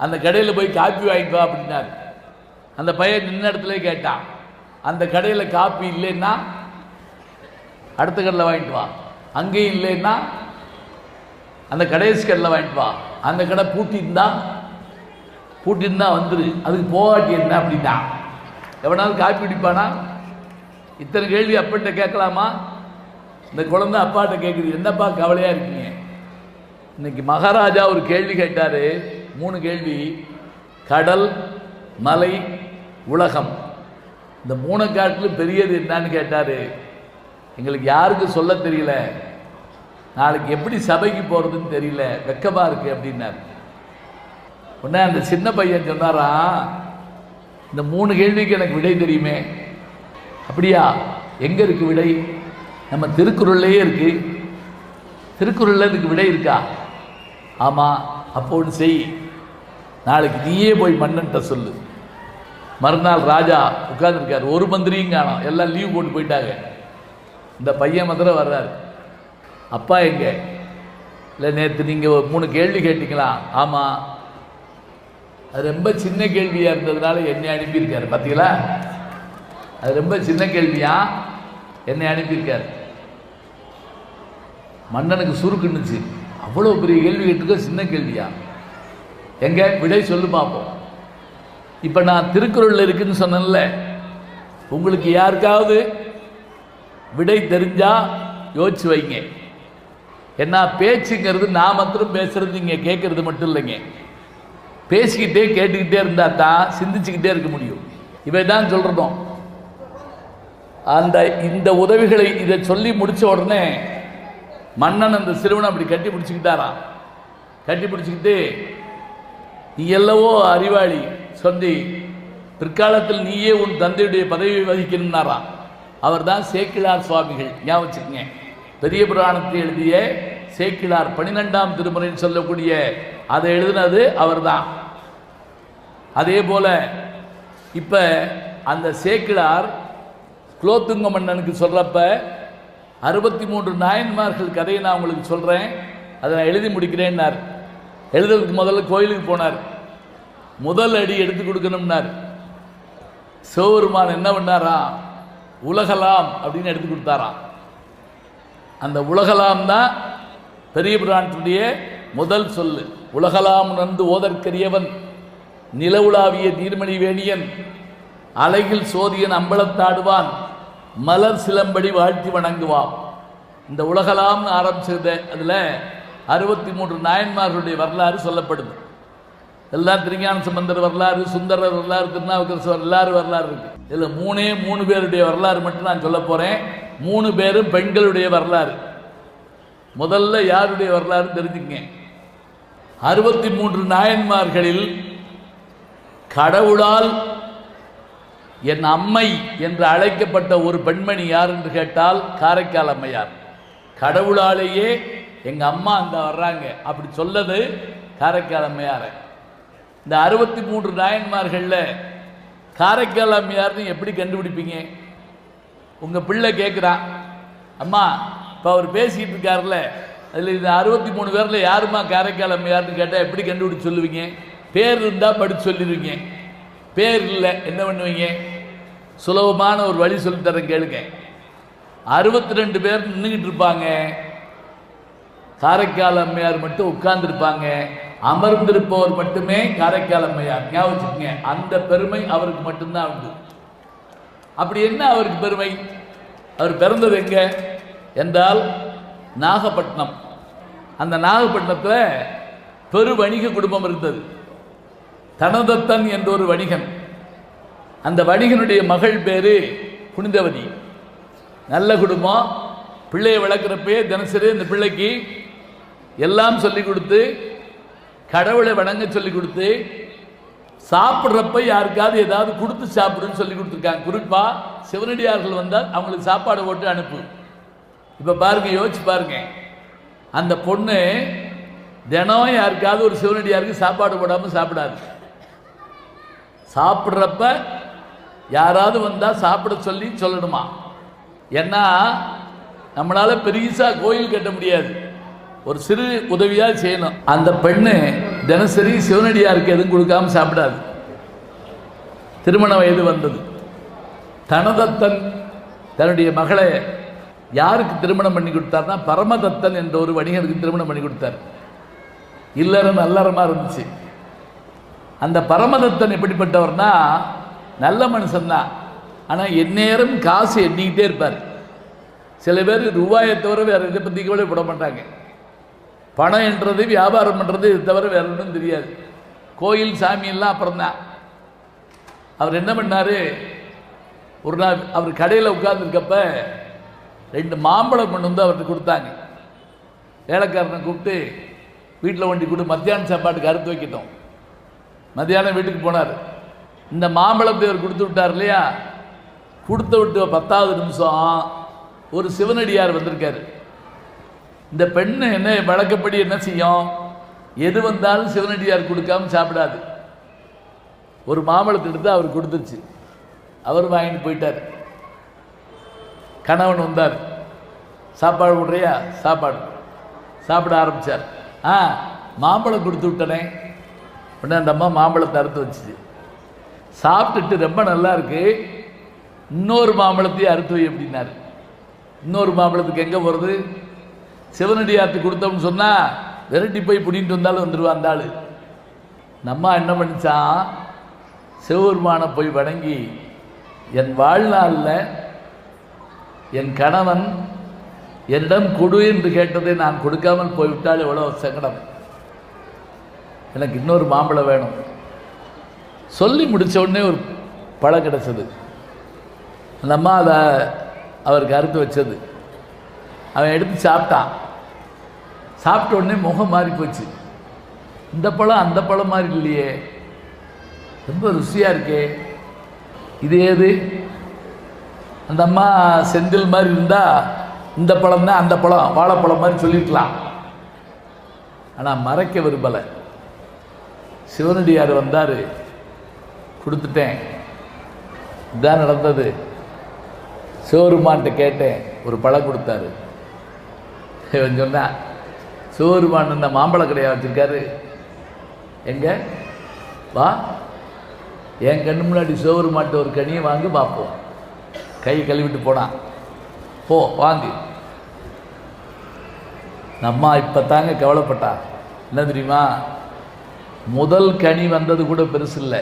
அந்த கடையில் போய் காப்பி வாங்கிட்டு வா அப்படின்னாரு. அந்த பையன் நின்ன இடத்துல கேட்டான், அந்த கடையில் காப்பி இல்லைன்னா அடுத்த கடையில் வாங்கிட்டு வா, அங்கேயும் இல்லைன்னா அந்த கடைசி கடையில் வாங்கிட்டு வா, அந்த கடை பூட்டிருந்தா வந்துரு, அதுக்கு போகாட்டி என்ன அப்படின்னா எவனாலும் காப்பி குடிப்பானா? இத்தனை கேள்வி அப்பன்ட்ட கேட்கலாமா? இந்த குழந்தை அப்பாட்ட கேட்குது, என்னப்பா கவலையாக இருக்கீங்க? இன்னைக்கு மகாராஜா ஒரு கேள்வி கேட்டார், 3 கேள்வி. கடல், மலை, உலகம், இந்த 3 காட்டிலும் பெரியது என்னன்னு கேட்டார். எங்களுக்கு யாருக்கும் சொல்ல தெரியல, நாளைக்கு எப்படி சபைக்கு போகிறதுன்னு தெரியல, வெக்கமாக இருக்குது அப்படின்னார். உடனே அந்த சின்ன பையன் சொன்னாரா, இந்த 3 கேள்விக்கு எனக்கு விடை தெரியுமே. அப்படியா? எங்கே இருக்குது விடை? நம்ம திருக்குறள்லேயே இருக்கு. திருக்குறளில் இதுக்கு விடை இருக்கா? ஆமாம். அப்போ ஒன்று செய், நாளைக்கு நீயே போய் மன்னன்ட்ட சொல்லு. மறுநாள் ராஜா உட்கார்ந்துருக்கார், ஒரு மந்திரியும் காணோம், எல்லாம் லீவ் போட்டு போயிட்டாங்க. இந்த பையன் மாத்திரம் வர்றாரு. அப்பா எங்க? இல்லை, நேற்று நீங்கள் 3 கேள்வி கேட்டீங்களா? ஆமாம். அது ரொம்ப சின்ன கேள்வியாக இருந்ததுனால என்னை அனுப்பியிருக்காரு. பார்த்தீங்களா, அது ரொம்ப சின்ன கேள்வியா, என்னை அனுப்பியிருக்காரு. மன்னனுக்கு சுருக்குன்னுச்சு, அவ்வளோ பெரிய கேள்வி கேட்டுக்க, சின்ன கேள்வியா? எங்க விடை சொல்லு பார்ப்போம். இப்போ நான் திருக்குறளில் இருக்குன்னு சொன்னேன்ல, உங்களுக்கு யாருக்காவது விடை தெரிஞ்சா யோசிச்சு வைங்க. ஏன்னா பேச்சுங்கிறது நான் மாத்திரம் பேசுறது நீங்கள் கேட்கறது மட்டும் இல்லைங்க, பேசிக்கிட்டே கேட்டுக்கிட்டே இருந்தால் தான் சிந்திச்சுக்கிட்டே இருக்க முடியும். இவை தான் சொல்கிறோம். இந்த உதவிகளை இதை சொல்லி முடித்த உடனே மன்னன் அந்த சிறுவனை அப்படி கட்டி பிடிச்சிக்கிட்டாராம். கட்டி பிடிச்சிக்கிட்டு, நீ எல்லவோ அறிவாளி, சொல்லி பிற்காலத்தில் நீயே உன் தந்தையுடைய பதவியை வகிக்கணும்னாராம். அவர் தான் சேக்கிழார் சுவாமிகள். ஞாபகம் வச்சுக்கங்க, பெரிய புராணத்தை எழுதிய சேக்கிழார், 12ஆம் திருமுறைன்னு சொல்லக்கூடிய அதை எழுதினது அவர் தான். அதே போல இப்போ அந்த சேக்கிழார் குலோத்துங்க மன்னனுக்கு சொல்கிறப்ப 63 நாயன்மார்கள் கதையை நான் உங்களுக்கு சொல்கிறேன், அதை நான் எழுதி முடிக்கிறேன்னார். எழுதுறதுக்கு முதல்ல கோயிலுக்கு போனார். முதல் அடி எடுத்து கொடுக்கணும்னார். சிவபெருமான் என்ன பண்ணாரா, உலகலாம் அப்படின்னு எடுத்து கொடுத்தாராம். அந்த உலகலாம் தான் பெரிய புராணத்துடைய முதல் சொல்லு. உலகலாம் உணர்ந்து ஓதற்கரியவன், நிலவுலாவிய நீர்மணி வேணியன், அலையில் சோதியன் அம்பலத்தாடுவான், மலர் சிலம்படி வாழ்த்தி வணங்குவான். இந்த உலகலாம்னு ஆரம்பிச்சது. அதில் 63 நாயன்மார்களுடைய வரலாறு சொல்லப்படுது. எல்லாம் திருஞான சம்பந்தர் வரலாறு, சுந்தரர் வரலாறு, திருநாவுக்கரசர் எல்லாரும் வரலாறு இருக்கு. இதில் 3 பேருடைய வரலாறு மட்டும் நான் சொல்ல போகிறேன். 3 பேரும் பெண்களுடைய வரலாறு. முதல்ல யாருடைய வரலாறு தெரிஞ்சுங்க. 63 நாயன்மார்களில் கடவுளால் என் அம்மை என்று அழைக்கப்பட்ட ஒரு பெண்மணி யார் என்று கேட்டால் காரைக்கால் அம்மையார். கடவுளாலேயே எங்கள் அம்மா அந்த வர்றாங்க அப்படி சொல்லது காரைக்கால் அம்மையார். இந்த 63 நாயன்மார்களில் காரைக்கால் அம்மையார்னு எப்படி கண்டுபிடிப்பீங்க? உங்கள் பிள்ளை கேட்குறான், அம்மா இப்போ அவர் பேசிக்கிட்டு இருக்காருல்ல, அதில் இந்த 63 பேரில் யாருமா காரைக்கால் அம்மையார்னு கேட்டால் எப்படி கண்டுபிடிச்சு சொல்லுவீங்க? பேர் இருந்தால் படித்து சொல்லிடுவீங்க. பேர் இல்லை என்ன பண்ணுவீங்க? சுலபமான ஒரு வழி சொல்லித்தரேன் கேளுங்க. 62 பேர் நின்றுக்கிட்டு இருப்பாங்க, காரைக்கால் அம்மையார் மட்டும் உட்கார்ந்துருப்பாங்க. அமர்ந்திருப்பவர் மட்டுமே காரைக்கால் அம்மையார். ஞாபகம் வச்சுக்கோங்க, அந்த பெருமை அவருக்கு மட்டும்தான் உண்டு. அப்படி என்ன அவருக்கு பெருமை? அவர் பிறந்தது எங்க என்றால் நாகப்பட்டினம். அந்த நாகப்பட்டினத்தில் பெரு வணிக குடும்பம் இருந்தது. தனதத்தன் என்ற ஒரு வணிகன். அந்த வணிகனுடைய மகள் பேரு புனிதவதி. நல்ல குடும்பம். பிள்ளையை வளர்க்குறப்பே தினசரி இந்த பிள்ளைக்கு எல்லாம் சொல்லிக் கொடுத்து, கடவுளை வணங்க சொல்லிக் கொடுத்து, சாப்பிட்றப்ப யாருக்காவது ஏதாவது கொடுத்து சாப்பிடுன்னு சொல்லி கொடுத்துருக்காங்க. குறிப்பாக சிவனடியார்கள் வந்தால் அவங்களுக்கு சாப்பாடு போட்டு அனுப்பு. இப்போ பாருங்க, யோசிச்சு பாருங்க, அந்த பொண்ணு தினம் யாருக்காவது ஒரு சிவனடியாருக்கு சாப்பாடு போடாமல் சாப்பிடாது. சாப்பிட்றப்ப யாராவது வந்தால் சாப்பிட சொல்லி சொல்லணுமா? ஏன்னா நம்மளால் பெருசா கோயில் கட்ட முடியாது, ஒரு சிறு உதவியாக செய்யணும். அந்த பெண்ணு தினசரி சிவனடியாருக்கு எதுவும் கொடுக்காம சாப்பிடாது. திருமண வயது வந்தது. தனதத்தன் தன்னுடைய மகளை யாருக்கு திருமணம் பண்ணி கொடுத்தார்னா, பரமதத்தன் என்ற ஒரு வணிகனுக்கு திருமணம் பண்ணி கொடுத்தார். இல்லறம் நல்லறமாக இருந்துச்சு. அந்த பரமதத்தன் எப்படிப்பட்டவர்னா, நல்ல மனுஷன்தான், ஆனால் எந்நேரம் காசு எண்ணிக்கிட்டே இருப்பார். சில பேர் ரூபாயை தவிர வேறு இதை பற்றி கூட விட மாட்டாங்க. பணம் என்றது, வியாபாரம் பண்ணுறது, இது தவிர வேறு ஒன்றும் தெரியாது. கோயில் சாமியெல்லாம் அப்புறம்தான். அவர் என்ன பண்ணார், ஒரு நாள் அவர் கடையில் உட்கார்ந்துருக்கப்ப 2 மாம்பழம் கொண்டு வந்து அவர்கிட்ட கொடுத்தாங்க. வேலைக்காரனை கூப்பிட்டு வீட்டில் ஒண்டி கொடு, மத்தியான சாப்பாட்டுக்கு அறுத்து வைக்கிட்டோம். மத்தியானம் வீட்டுக்கு போனார். இந்த மாம்பழத்தை அவர் கொடுத்து விட்டார் இல்லையா, கொடுத்து விட்டு 10வது நிமிஷம் ஒரு சிவனடியார் வந்திருக்காரு. இந்த பெண்ணு என்ன வழக்கப்படி என்ன செய்யும், எது வந்தாலும் சிவனடியார் கொடுக்காம சாப்பிடாது. ஒரு மாம்பழத்தை எடுத்து அவர் கொடுத்துருச்சு. அவர் வாங்கிட்டு போயிட்டார். கணவன் வந்தார், சாப்பாடு விட்றியா? சாப்பாடு சாப்பிட ஆரம்பித்தார். மாம்பழம் கொடுத்து விட்டனே. உடனே அந்த அம்மா மாம்பழத்தை அறுத்து வச்சுச்சு. சாப்பிட்டுட்டு ரொம்ப நல்லா இருக்கு, இன்னொரு மாம்பழத்தையும் அறுத்து வை அப்படின்னாரு. இன்னொரு மாம்பழத்துக்கு எங்கே போகிறது? சிவனடியார்த்து கொடுத்தோம்னு சொன்னால் விரட்டி போய் பிடிங்கிட்டு வந்தாலும் வந்துடுவா அந்த ஆள். நம்ம என்ன பண்ணிச்சான், சிவபெருமானை போய் வணங்கி, என் வாழ்நாளில் என் கணவன் என்னிடம் கொடு என்று கேட்டதை நான் கொடுக்காமல் போய்விட்டால் எவ்வளோ சங்கடம், எனக்கு இன்னொரு மாம்பழம் வேணும் சொல்லி முடித்த உடனே ஒரு பழம் கிடச்சது. அந்த அம்மா அதை அவருக்கு அறுத்து வச்சது. அவன் எடுத்து சாப்பிட்டான். சாப்பிட்ட உடனே முகம் மாறி போச்சு. இந்த பழம் அந்த பழம் மாதிரி இல்லையே, ரொம்ப ருசியாக இருக்கே, இது ஏது? அந்த அம்மா செந்தில் மாதிரி இருந்தால் இந்த பழம் தான் அந்த பழம், வாழைப்பழம் மாதிரி சொல்லிக்கலாம். ஆனால் மறைக்க விரும்பலை. சிவனடியார் வந்தார், கொடுத்துட்டேன், இதான் நடந்தது. சிவபெருமான்கிட்ட கேட்டேன், ஒரு பழம் கொடுத்தாரு. இவன் சொன்னான், சிவபெருமான் இந்த மாம்பழ கடையாக வச்சுருக்காரு, எங்கே வா, என் கண்ணு முன்னாடி சிவபெருமான்ட்ட ஒரு கனியை வாங்கி பார்ப்போம். கை கழுவிட்டு போனான். போ வாங்கி. அம்மா இப்போ தாங்க கவலைப்பட்டா. என்ன தெரியுமா, முதல் கனி வந்தது கூட பெருசு இல்லை,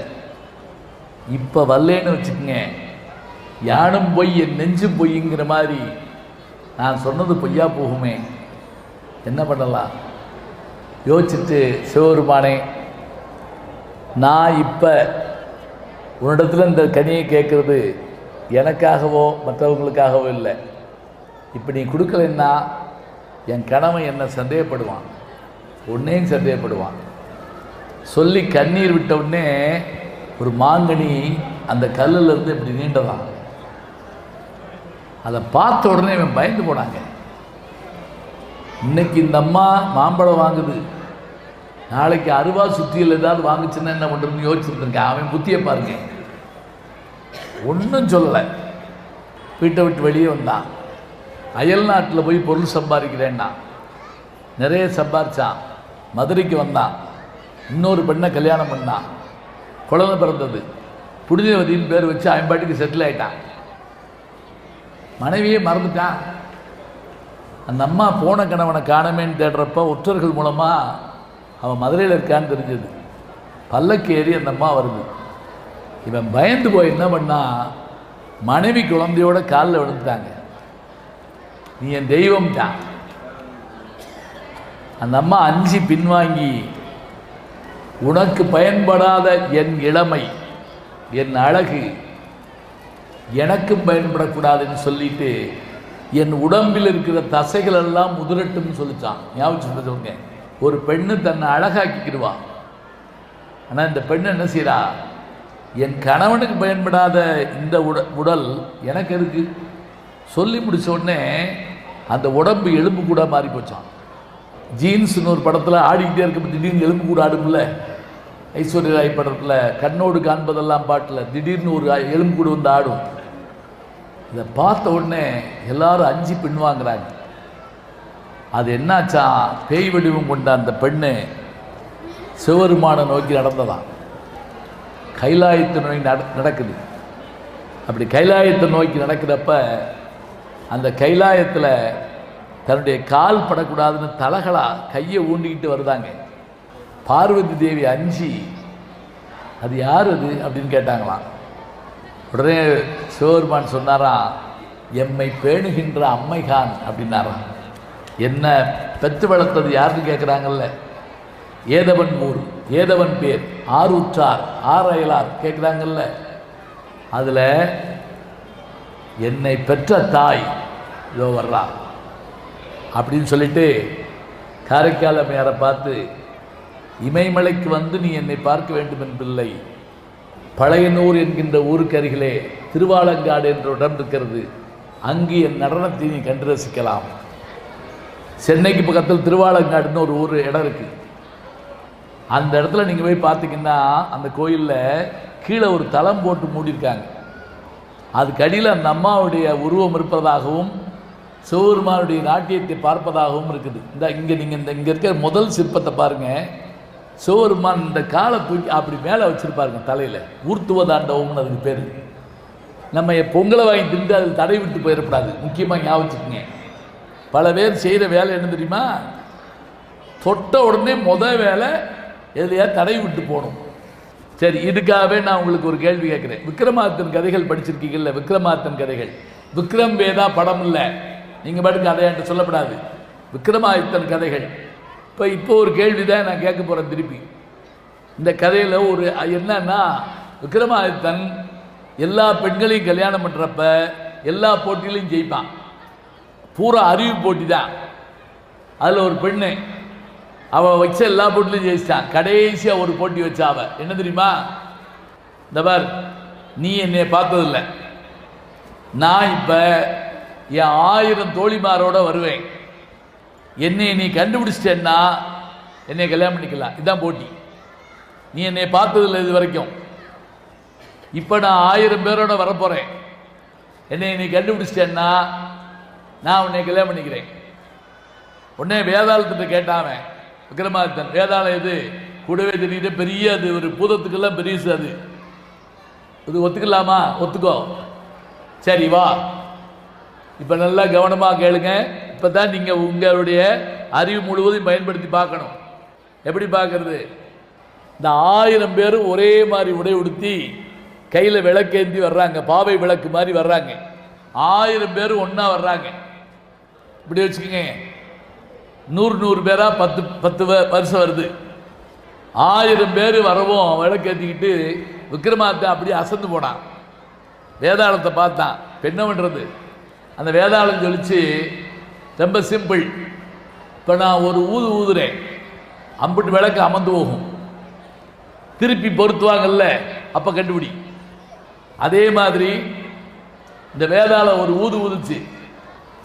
இப்போ வரலேன்னு வச்சுக்கோங்க, யானும் பொய் என் நெஞ்சும் பொய்ங்கிற மாதிரி நான் சொன்னது பொய்யா போகுமே, என்ன பண்ணலாம்? யோசிச்சுட்டு, சிவபெருமானே, நான் இப்போ உன்னிடத்தில் இந்த கனியை கேட்குறது எனக்காகவோ மற்றவங்களுக்காகவோ இல்லை. இப்போ நீ கொடுக்கலன்னா என் கணவன் என்னை சந்தேகப்படுவான், உன்னையும் சந்தேகப்படுவான் சொல்லி கண்ணீர் விட்ட உடனே ஒரு மாங்கனி அந்த கல்லில் இருந்து இப்படி நீண்டதான். அதை பார்த்த உடனே இவன் பயந்து போனாங்க. இன்னைக்கு இந்த அம்மா மாம்பழம் வாங்குது, நாளைக்கு அருவா சுற்றியில் ஏதாவது வாங்குச்சுன்னா என்ன பண்ணுறதுன்னு யோசிச்சுட்டு இருக்கேன். அவன் புத்தியை பாருங்க. ஒன்றும் சொல்லலை. வீட்டை விட்டு வெளியே வந்தான். அயல் நாட்டில் போய் பொருள் சம்பாதிக்கிறேன்னா நிறைய சம்பாதிச்சான். மதுரைக்கு வந்தான். இன்னொரு பெண்ணை கல்யாணம் பண்ணான். குழந்தை பிறந்தது. புனிதவதின்னு பேர் வச்சு அவன் பாட்டுக்கு செட்டில் ஆகிட்டான். மனைவியே மறந்துட்டான். அந்த அம்மா போன கணவனை காணமேன்னு தேடுறப்ப ஒற்றர்கள் மூலமாக அவன் மதுரையில் இருக்கான்னு தெரிஞ்சது. பல்லக்கு ஏறி அந்த அம்மா வருது. இவன் பயந்து போய் என்ன பண்ணா, மனைவி குழந்தையோட காலில் விழுந்துட்டாங்க. நீ என் தெய்வம் தான். அந்த அம்மா அஞ்சி பின்வாங்கி, உனக்கு பயன்படாத என் இளமை, என் அழகு எனக்கும் பயன்படக்கூடாதுன்னு சொல்லிட்டு என் உடம்பில் இருக்கிற தசைகள் எல்லாம் முதிரட்டும்னு சொல்லிச்சான். ஞாபகம் சொல்லுங்க. ஒரு பெண்ணு தன்னை அழகாக்கிக்கிடுவா. ஆனால் இந்த பெண்ணு என்ன செய்யறா, என் கணவனுக்கு பயன்படாத இந்த உடல் எனக்கு இருக்கு சொல்லி முடிச்ச உடனே அந்த உடம்பு எலும்பு கூட மாறி போச்சான். ஜீன்ஸ்னு ஒரு படத்தில் ஆடிக்கிட்டே இருக்க, திடீர்னு எலும்பு கூட ஆடும்ல. ஐஸ்வர்யா ராய் படத்தில் கண்ணோடு காண்பதெல்லாம் பாட்டில் திடீர்னு ஒரு எலும்பு கூட வந்து ஆடும். இதை பார்த்த உடனே எல்லாரும் அஞ்சி பின்வாங்கிறாங்க. அது என்னாச்சா, பேய் வடிவம் கொண்ட அந்த பெண்ணு சிவபெருமானை நோக்கி நடந்ததான். கைலாயத்தை நோக்கி நடக்குது. அப்படி கைலாயத்தை நோக்கி நடக்கிறப்ப அந்த கைலாயத்தில் தன்னுடைய கால் படக்கூடாதுன்னு தலகளா கையை ஊண்டிக்கிட்டு வருதாங்க. பார்வதி தேவி அஞ்சி, அது யார் அது அப்படின்னு கேட்டாங்களாம். உடனே சிவபெருமான் சொன்னாராம், எம்மை பேணுகின்ற அம்மைகான் அப்படின்னாராம். என்ன பெற்று வளர்த்தது யாருன்னு கேட்குறாங்கல்ல. ஏதவன் ஊர், ஏதவன் பேர், ஆரூற்றார், ஆரையலார் கேட்குறாங்கல்ல. அதில் என்னை பெற்ற தாய் இதோ வர்றா அப்படின்னு சொல்லிட்டு காரைக்கால் அம்மையாரை பார்த்து, இமயமலைக்கு வந்து நீ என்னை பார்க்க வேண்டும் என்பதில்லை. பழையனூர் என்கின்ற ஊருக்கு அருகிலே திருவாலங்காடு என்ற இடம் இருக்கிறது. அங்கு என் நடனத்தை நீ கண்டு ரசிக்கலாம். சென்னைக்கு பக்கத்தில் திருவாலங்காடுன்னு ஒரு ஊர் இடம் இருக்குது. அந்த இடத்துல நீங்கள் போய் பார்த்தீங்கன்னா அந்த கோயிலில் கீழே ஒரு தளம் போட்டு மூடியிருக்காங்க. அதுக்கு அடியில் அந்த அம்மாவுடைய உருவம் இருப்பதாகவும் சிவபெருமானுடைய நாட்டியத்தை பார்ப்பதாகவும் இருக்குது. இங்கே நீங்கள் இங்கே இருக்கிற முதல் சிற்பத்தை பாருங்கள். சிவபெருமான் இந்த காலை தூக்கி அப்படி மேலே வச்சுருப்பாருங்க தலையில். ஊர்த்துவதாண்டவம்னு அதுக்கு பேர். நம்ம பொங்கலை வாங்கி திண்டு அதில் தடை விட்டு போயிடக்கூடாது. முக்கியமாக ஞாபகம் வச்சுக்கோங்க. பல பேர் செய்கிற வேலை என்ன தெரியுமா, தொட்ட உடனே வேலை எதுலையா தடை விட்டு போகணும். சரி, இதுக்காகவே நான் உங்களுக்கு ஒரு கேள்வி கேட்குறேன். விக்ரமாதித்தன் கதைகள் படிச்சிருக்கீங்கல்ல, விக்ரமாதித்தன் கதைகள். விக்ரம் வேதா படம் இல்லை, நீங்கள் பாட்டுக்கு கதை என்கிட்ட சொல்லப்படாது. விக்ரமாதித்தன் கதைகள். இப்போ ஒரு கேள்வி தான் நான் கேட்க போகிறேன் திருப்பி. இந்த கதையில் ஒரு என்னன்னா, விக்ரமாதித்தன் எல்லா பெண்களையும் கல்யாணம் பண்ணுறப்ப எல்லா போட்டியிலையும் ஜெயிப்பான். பூரா அறிவு போட்டி தான். அதில் ஒரு பெண்ணு அவள் வச்ச எல்லா போட்டிலையும் ஜெயிச்சிட்டான். கடைசியாக ஒரு போட்டி வச்சா அவள் என்ன தெரியுமா, இந்த பார், நீ என்னை பார்த்ததில்லை, நான் இப்போ என் 1000 தோழிமாரோட வருவேன், என்னை நீ கண்டுபிடிச்சிட்டேன்னா என்னை கல்யாணம் பண்ணிக்கலாம். இதுதான் போட்டி. நீ என்னை பார்த்ததில்லை இது வரைக்கும், இப்போ நான் 1000 பேரோட வரப்போகிறேன், என்னை நீ கண்டுபிடிச்சிட்டேன்னா நான் உன்னை கல்யாணம் பண்ணிக்கிறேன். உடனே வேதாளத்திட்ட கேட்டாவன் விக்ரமாதித்தன், வேதாளம் எது கூடவே தெரியுது, பெரிய அது ஒரு பூதத்துக்கெல்லாம் பெரியசு, அது இது ஒத்துக்கலாமா? ஒத்துக்கோ. சரி வா, இப்போ நல்லா கவனமாக கேளுங்க. இப்போ தான் நீங்கள் உங்களுடைய அறிவு முழுவதும் பயன்படுத்தி பார்க்கணும். எப்படி பார்க்கறது? இந்த 1000 பேரும் ஒரே மாதிரி உடை உடுத்தி கையில் விளக்கேந்தி வர்றாங்க, பாவை விளக்கு மாதிரி வர்றாங்க. 1000 பேரும் ஒன்றா வர்றாங்க. இப்படி வச்சுக்கோங்க, 100 பேரா 10 வருஷம் வருது. 1000 பேர் வரவும் விளக்கேற்றிக்கிட்டு விக்ரமாதித்தன் அப்படியே அசந்து போனான். வேதாளத்தை பார்த்தான். என்ன பண்ணுறது? அந்த வேதாளம் சொல்லிச்சு, ரொம்ப சிம்பிள், இப்போ நான் ஒரு ஊதுறேன், அம்பிட்டு விளக்கு அமர்ந்து போகும், திருப்பி பொருத்துவாங்கல்ல, அப்போ கண்டுபிடி. அதே மாதிரி இந்த வேதாளம் ஒரு ஊதுச்சு,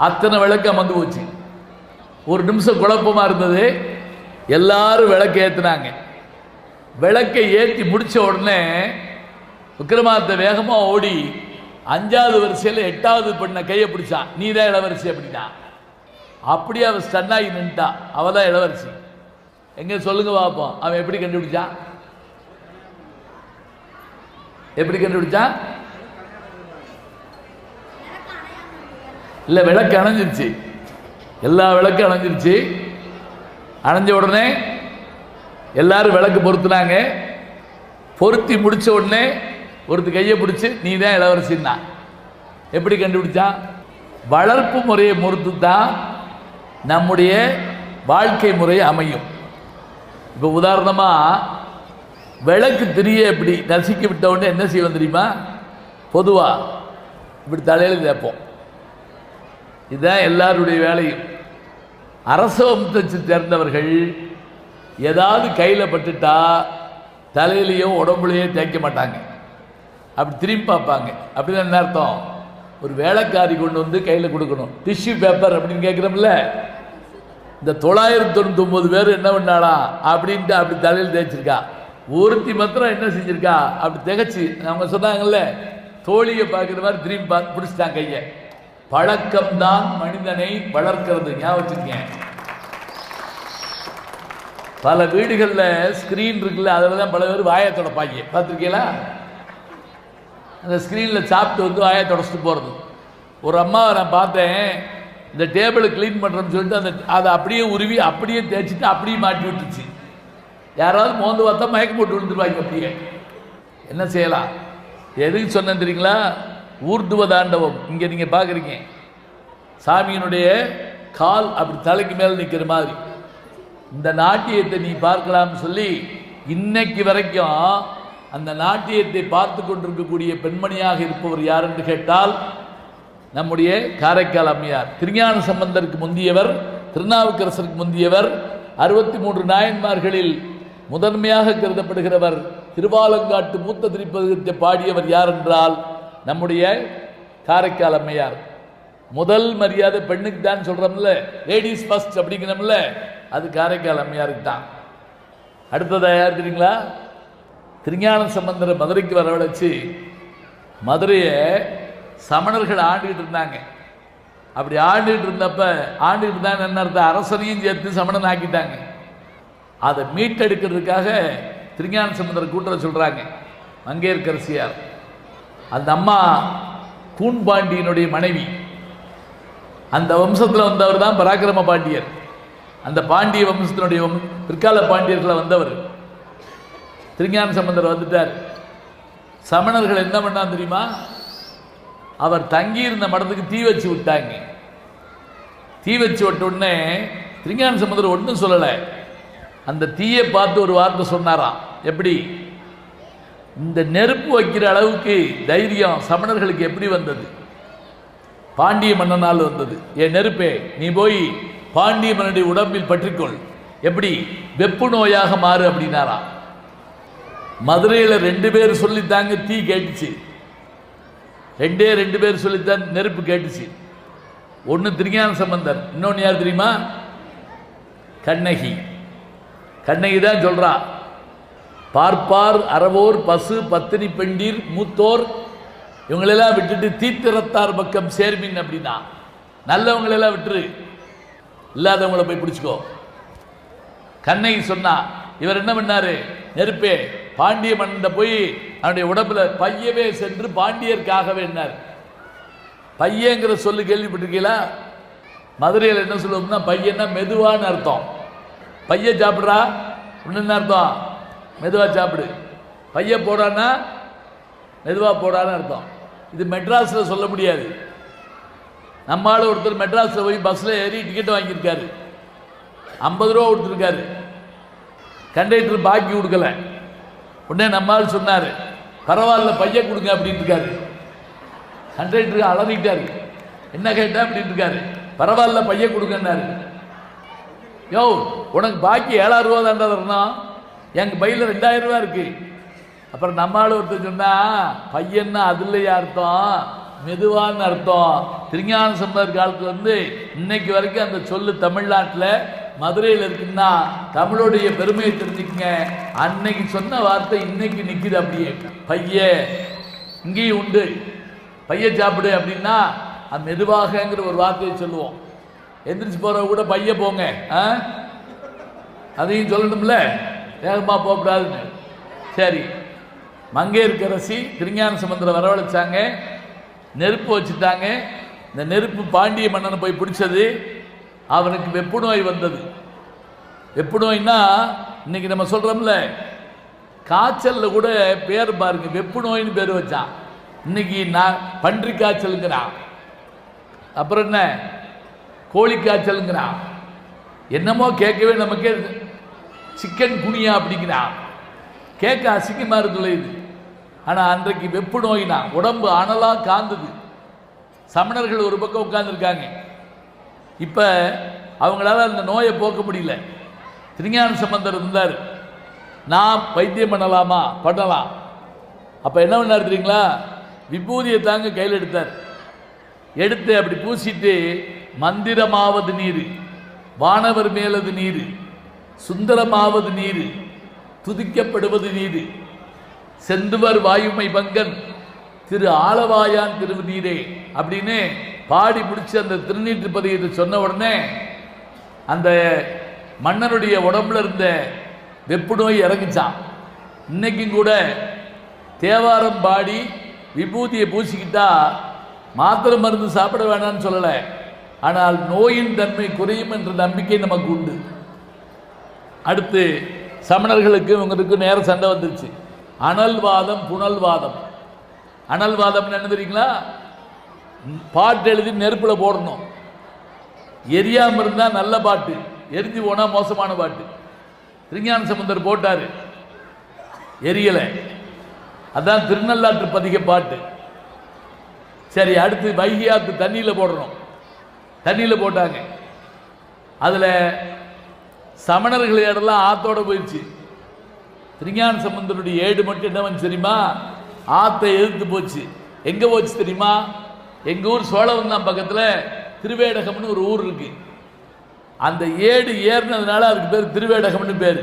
அத்தனை விளக்கு அமர்ந்து போச்சு. ஒரு நிமிஷம் குழப்பமா இருந்தது. எல்லாரும் விளக்கு ஏற்றினாங்க. விளக்கை ஏற்றி முடிச்ச உடனே விக்ரமாதித்த வேகமா ஓடி 5வது வரிசையில் 8வது பெண்ணை கையை பிடிச்சான். நீ தான் இளவரசி அப்படின்னா. அப்படியே அவன் ஸ்டன்னாகி நின்ட்டா. அவ தான் இளவரசி. எங்க சொல்லுங்க பார்ப்போம். அவன் எப்படி கண்டுபிடிச்சான்? எப்படி கண்டுபிடிச்சான்? இல்லை, விளக்கு அணைஞ்சிருச்சு. எல்லா விளக்கும் அணைஞ்சிருச்சு. அணைஞ்ச உடனே எல்லாரும் விளக்கு பொருத்தினாங்க. பொருத்தி முடிச்ச உடனே ஒருத்த கையை பிடிச்சி நீ தான் இளவரசின்னா. எப்படி கண்டுபிடிச்சான்? வளர்ப்பு முறையை பொறுத்து தான் நம்முடைய வாழ்க்கை முறை அமையும். இப்போ உதாரணமாக விளக்கு திரிய எப்படி நசுக்க விட்ட உடனே என்ன செய்வோம் தெரியுமா? பொதுவாக இப்படி தலையில் தேப்போம். இதுதான் எல்லாருடைய வேலையும். அரச வம்சத்தை சேர்ந்தவர்கள் ஏதாவது கையில் பட்டுட்டா தலையிலையோ உடம்புலையோ தேய்க்க மாட்டாங்க. அப்படி திரும்பி பார்ப்பாங்க. அப்படின்னு என்ன அர்த்தம்? ஒரு வேலைக்காரி கொண்டு வந்து கையில் கொடுக்கணும். டிஷ்யூ பேப்பர் அப்படின்னு கேட்குறோம்ல. இந்த 999 பேர் என்ன பண்ணாளா அப்படின்ட்டு அப்படி தலையில் தேய்ச்சிருக்கா. ஒருத்தி மாத்திரம் என்ன செஞ்சிருக்கா? அப்படி திகச்சு அவங்க சொன்னாங்கல்ல, தோழியை பார்க்குற மாதிரி திரும்பி பார்த்து பிடிச்சிட்டான் கையை. பழக்கம்தான் மனிதனை வளர்க்கிறது. ஞாபகம் வச்சுருக்கேன். பல வீடுகளில் ஸ்க்ரீன் இருக்குல்ல, அதில் தான் பல பேர் வாயை தொடப்பாங்க. பார்த்துருக்கீங்களா? அந்த ஸ்க்ரீனில் சாப்பிட்டு வந்து வாயை தொடச்சிட்டு போகிறது. ஒரு அம்மாவை நான் பார்த்தேன். இந்த டேபிளை க்ளீன் பண்ணுறேன்னு சொல்லிட்டு அதை அப்படியே உருவி அப்படியே தேய்ச்சிட்டு அப்படியே மாட்டி விட்டுச்சு. யாராவது மோந்து பார்த்தா மயக்கம் போட்டு விழுந்துருவாங்க. அப்படியே என்ன செய்யலாம்? எதுக்கு சொன்னேன் தெரியுங்களா? ஊர்துவதாண்டவம். இங்கே நீங்கள் பார்க்குறீங்க, சாமியினுடைய கால் அப்படி தலைக்கு மேலே நிற்கிற மாதிரி இந்த நாட்டியத்தை நீ பார்க்கலாம்னு சொல்லி இன்னைக்கு வரைக்கும் அந்த நாட்டியத்தை பார்த்து கொண்டிருக்கக்கூடிய பெண்மணியாக இருப்பவர் யார் என்று கேட்டால் நம்முடைய காரைக்கால் அம்மையார். திருஞான சம்பந்தருக்கு முந்தியவர், திருநாவுக்கரசருக்கு முந்தியவர், 63 நாயன்மார்களில் முதன்மையாக கருதப்படுகிறவர். திருவாலங்காட்டு மூத்த திருப்பதிகத்தை பாடியவர் யார் என்றால் நம்முடைய காரைக்கால் அம்மையார். முதல் மரியாதை பெண்ணுக்கு தான் சொல்றோம்ல, லேடிஸ் ஃபர்ஸ்ட் அப்படிங்கிறோம்ல, அது காரைக்கால் அம்மையாருக்கு தான். அடுத்ததா யார் தெரியுங்களா? திருஞான சம்பந்தரை மதுரைக்கு வரவழைச்சு மதுரையை சமணர்கள் ஆண்டுகிட்டு இருந்தாங்க. அப்படி ஆண்டுகிட்டு இருந்தப்ப ஆண்டுகிட்டு இருந்தாங்க என்ன அர்த்தம்? அரசனையும் சேர்த்து சமணன் ஆக்கிட்டாங்க. அதை மீட்டெடுக்கிறதுக்காக திருஞான சம்பந்தரை கூட்டுற சொல்றாங்க மங்கையர்க்கரசியார். அந்த அம்மா கூன்பாண்டியனுடைய மனைவி. அந்த வம்சத்தில் வந்தவர் தான் பராக்கிரம பாண்டியர். அந்த பாண்டிய வம்சத்தினுடைய பிற்கால பாண்டியர்களை வந்தவர். திருஞான சம்பந்தர் வந்துட்டார். சமணர்கள் என்ன பண்ணான் தெரியுமா? அவர் தங்கியிருந்த மடத்துக்கு தீ வச்சு விட்டாங்க. தீ வச்சு விட்ட உடனே திருஞான சம்பந்தர் ஒன்றும் சொல்லலை. அந்த தீயை பார்த்து ஒரு வார்த்தை சொன்னாராம். எப்படி? இந்த நெருப்பு வைக்கிற அளவுக்கு தைரியம் சமணர்களுக்கு எப்படி வந்தது? பாண்டிய மன்னனால் வந்தது. என் நெருப்பே, நீ போய் பாண்டிய மன்னனுடைய உடம்பில் பற்றிக்கொள். எப்படி? வெப்பு நோயாக மாறு அப்படின்னாரா. மதுரையில் 2 பேர் சொல்லித்தாங்க தீ கேட்டுச்சு. 2 பேர் சொல்லித்தான் நெருப்பு கேட்டுச்சு. ஒன்று திருஞான சம்பந்தர், இன்னொன்று யார் தெரியுமா? கண்ணகி. கண்ணகி தான் சொல்றா, பார்ப்பார் அறவோர் பசு பத்தினி பெண்டீர் மூத்தோர் இவங்களெல்லாம் விட்டுட்டு தீத்திரத்தார் பக்கம் சேர்மின் அப்படின்னா. நல்லவங்களெல்லாம் விட்டுரு, இல்லாதவங்களை போய் பிடிச்சிக்கோ. கண்ணகி சொன்னா. இவர் என்ன பண்ணாரு? நெருப்பே, பாண்டிய மன்னன் போய் அவனுடைய உடம்புல பையவே சென்று பாண்டியருக்காகவே என்னார். பையங்கிற சொல்லு கேள்விப்பட்டிருக்கீங்களா? மதுரையில் என்ன சொல்லுவோம்னா பையன்னா மெதுவான்னு அர்த்தம். பைய சாப்பிட்றா ஒன்று அர்த்தம், மெதுவாக சாப்பிடு. பைய போடான்னா மெதுவாக போடான்னு அர்த்தம். இது மெட்ராஸில் சொல்ல முடியாது. நம்மளால ஒருத்தர் மெட்ராஸில் போய் பஸ்ஸில் ஏறி டிக்கெட் வாங்கியிருக்காரு. 50 ரூபா கொடுத்துருக்காரு. கண்டக்டர் பாக்கி கொடுக்கல. உடனே நம்மால் சொன்னார், பரவாயில்ல பைய கொடுங்க அப்படின்னு இருக்காரு. கண்டக்டருக்கு அலறிட்டாரு. என்ன கேட்டா அப்படின்னு இருக்காரு. பரவாயில்ல பைய கொடுங்கன்னாரு. யோ, உனக்கு பாக்கி 7000 ரூபா தாண்டா வரணும், எங்கள் பையில் 2000 ரூபா இருக்கு. அப்புறம் நம்மளால ஒருத்தர் சொன்னா, பையன்னா அது இல்லையா அர்த்தம், மெதுவான்னு அர்த்தம். திருஞான சம்பந்தர் காலத்துல இன்னைக்கு வரைக்கும் அந்த சொல்லு தமிழ்நாட்டில் மதுரையில் இருக்குன்னா தமிழுடைய பெருமையை தெரிஞ்சுக்கங்க. அன்னைக்கு சொன்ன வார்த்தை இன்னைக்கு நிற்குது. அப்படியே பைய இங்கேயும் உண்டு, பைய சாப்பிடு அப்படின்னா அது மெதுவாகங்கிற ஒரு வார்த்தையை சொல்லுவோம். எந்திரிச்சு போறவங்க கூட பைய போங்க, அதையும் சொல்லணும்ல, வேகமாக போகக்கூடாதுன்னு. சரி, மங்கையர்க்கரசி திருஞான சம்பந்தரை வரவழைச்சாங்க, நெருப்பு வச்சுட்டாங்க. இந்த நெருப்பு பாண்டிய மன்னனை போய் பிடிச்சது. அவனுக்கு வெப்பு நோய் வந்தது. வெப்பு நோய்னா இன்னைக்கு நம்ம சொல்றோம்ல, காய்ச்சல்ல கூட பேர் பாருங்க, வெப்பு நோயின்னு பேர் வச்சான். இன்னைக்கு நான் பன்றி காய்ச்சலுங்கிறான், அப்புறம் என்ன கோழி காய்ச்சலுங்கிறான், என்னமோ கேட்கவே நமக்கே சிக்கன் குனியா அப்படிங்கிறான். கேட்க அசிங்கமா இருக்குல்ல இது. ஆனால் அன்றைக்கு வெப்பு நோயினா உடம்பு அனலாக காந்தது. சமணர்கள் ஒரு பக்கம் உட்கார்ந்துருக்காங்க. இப்போ அவங்களால அந்த நோயை போக்க முடியல. திருஞான சம்பந்தர் இருந்தார், நான் வைத்தியம் பண்ணலாமா? பண்ணலாம். அப்போ என்ன பண்ணார் தெரியுங்களா? விபூதியை தாங்க கையில் எடுத்தார். எடுத்து அப்படி பூசிட்டு, மந்திரமாவது நீர், வானவர் மேலது நீர், சுந்தரமாவது நீர், துதிக்கப்படுவது நீர், செந்துவர் வாயுமை பங்கன் திரு ஆலவாயான் திருநீரே அப்படின்னு பாடி முடிச்சு அந்த திருநீற்று பதியத்தை சொன்ன உடனே அந்த மன்னனுடைய உடம்புல இருந்த வெப்பு நோய் இறங்கிச்சான். இன்னைக்கும் கூட தேவாரம் பாடி விபூதியை பூசிக்கிட்டா மாத்திரை மருந்து சாப்பிட வேணாம்னு சொல்லலை, ஆனால் நோயின் தன்மை குறையும் என்ற நம்பிக்கை நமக்கு உண்டு. அடுத்து சமணர்களுக்கு இவங்களுக்கு நேர சண்டை வந்துருச்சு. அனல்வாதம் புனல்வாதம். அனல்வாதம் என்ன தெரியுங்களா? பாட்டு எழுதி நெருப்பில் போடணும், எரியாமல் இருந்தால் நல்ல பாட்டு, எரிஞ்சு போனால் மோசமான பாட்டு. திருஞான சம்பந்தர் போட்டார், எரியலை, அதான் திருநள்ளாற்று பதிக பாட்டு. சரி, அடுத்து வைகையாத்து தண்ணியில் போடணும், தண்ணியில் போட்டாங்க. அதில் சமணர்கள் இடம்லாம் ஆத்தோட போயிடுச்சு. திருஞான சம்பந்தருடைய ஏடு மட்டும் என்ன வந்து தெரியுமா? ஆத்தை எதிர்த்து போச்சு. எங்கே போச்சு தெரியுமா? எங்கள் ஊர் சோழவந்தான் பக்கத்தில் திருவேடகம்னு ஒரு ஊர் இருக்கு. அந்த ஏடு ஏறினதுனால அதுக்கு பேர் திருவேடகம்னு பேர்.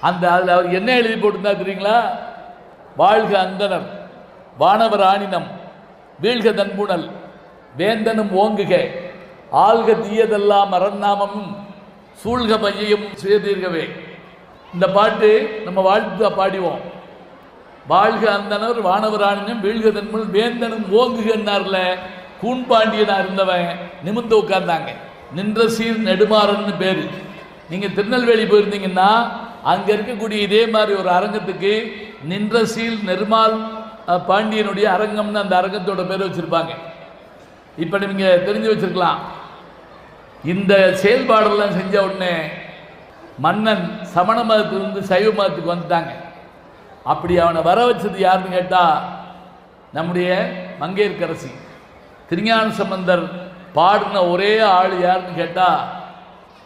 அந்த அதில் அவர் என்ன எழுதி போட்டிருந்தா தெரியுங்களா? வாழ்க அந்தனர், வானவர் ஆணினம், வீழ்க தன்புணல், வேந்தனும் ஓங்குக, ஆள்க தீயதெல்லாம் அரண்நாமமும், சூழ்க மையையும் சுயதீர்கவே. இந்த பாட்டு நம்ம வாழ்த்து பாடிவோம். வாழ்க அந்தனர், வானவர் ஆணினம், வீழ்க தன்புணல், வேந்தனும் ஓங்குகன்னார்ல. கூன்பாண்டியனா இருந்தவன் நிமிர்ந்து உட்கார்ந்தாங்க. நின்ற சீர் நெடுமாறன்னு பேரு. நீங்க திருநெல்வேலி போயிருந்தீங்கன்னா அங்க இருக்கக்கூடிய இதே மாதிரி ஒரு அரங்கத்துக்கு நின்ற சீல் நெருமால் பாண்டியனுடைய அரங்கம்னு அந்த அரங்கத்தோட பேர் வச்சிருப்பாங்க. இப்ப நீங்க தெரிஞ்சு வச்சிருக்கலாம். இந்த செயல்பாடெல்லாம் செஞ்ச உடனே மன்னன் சமண மதத்திலிருந்து சைவ மதத்துக்கு வந்துட்டாங்க. அப்படி அவனை வர வச்சது யாருன்னு கேட்டா நம்முடைய மங்கையர்க்கரசி. திருஞான சம்பந்தர் பாடின ஒரே ஆள் யாருன்னு கேட்டா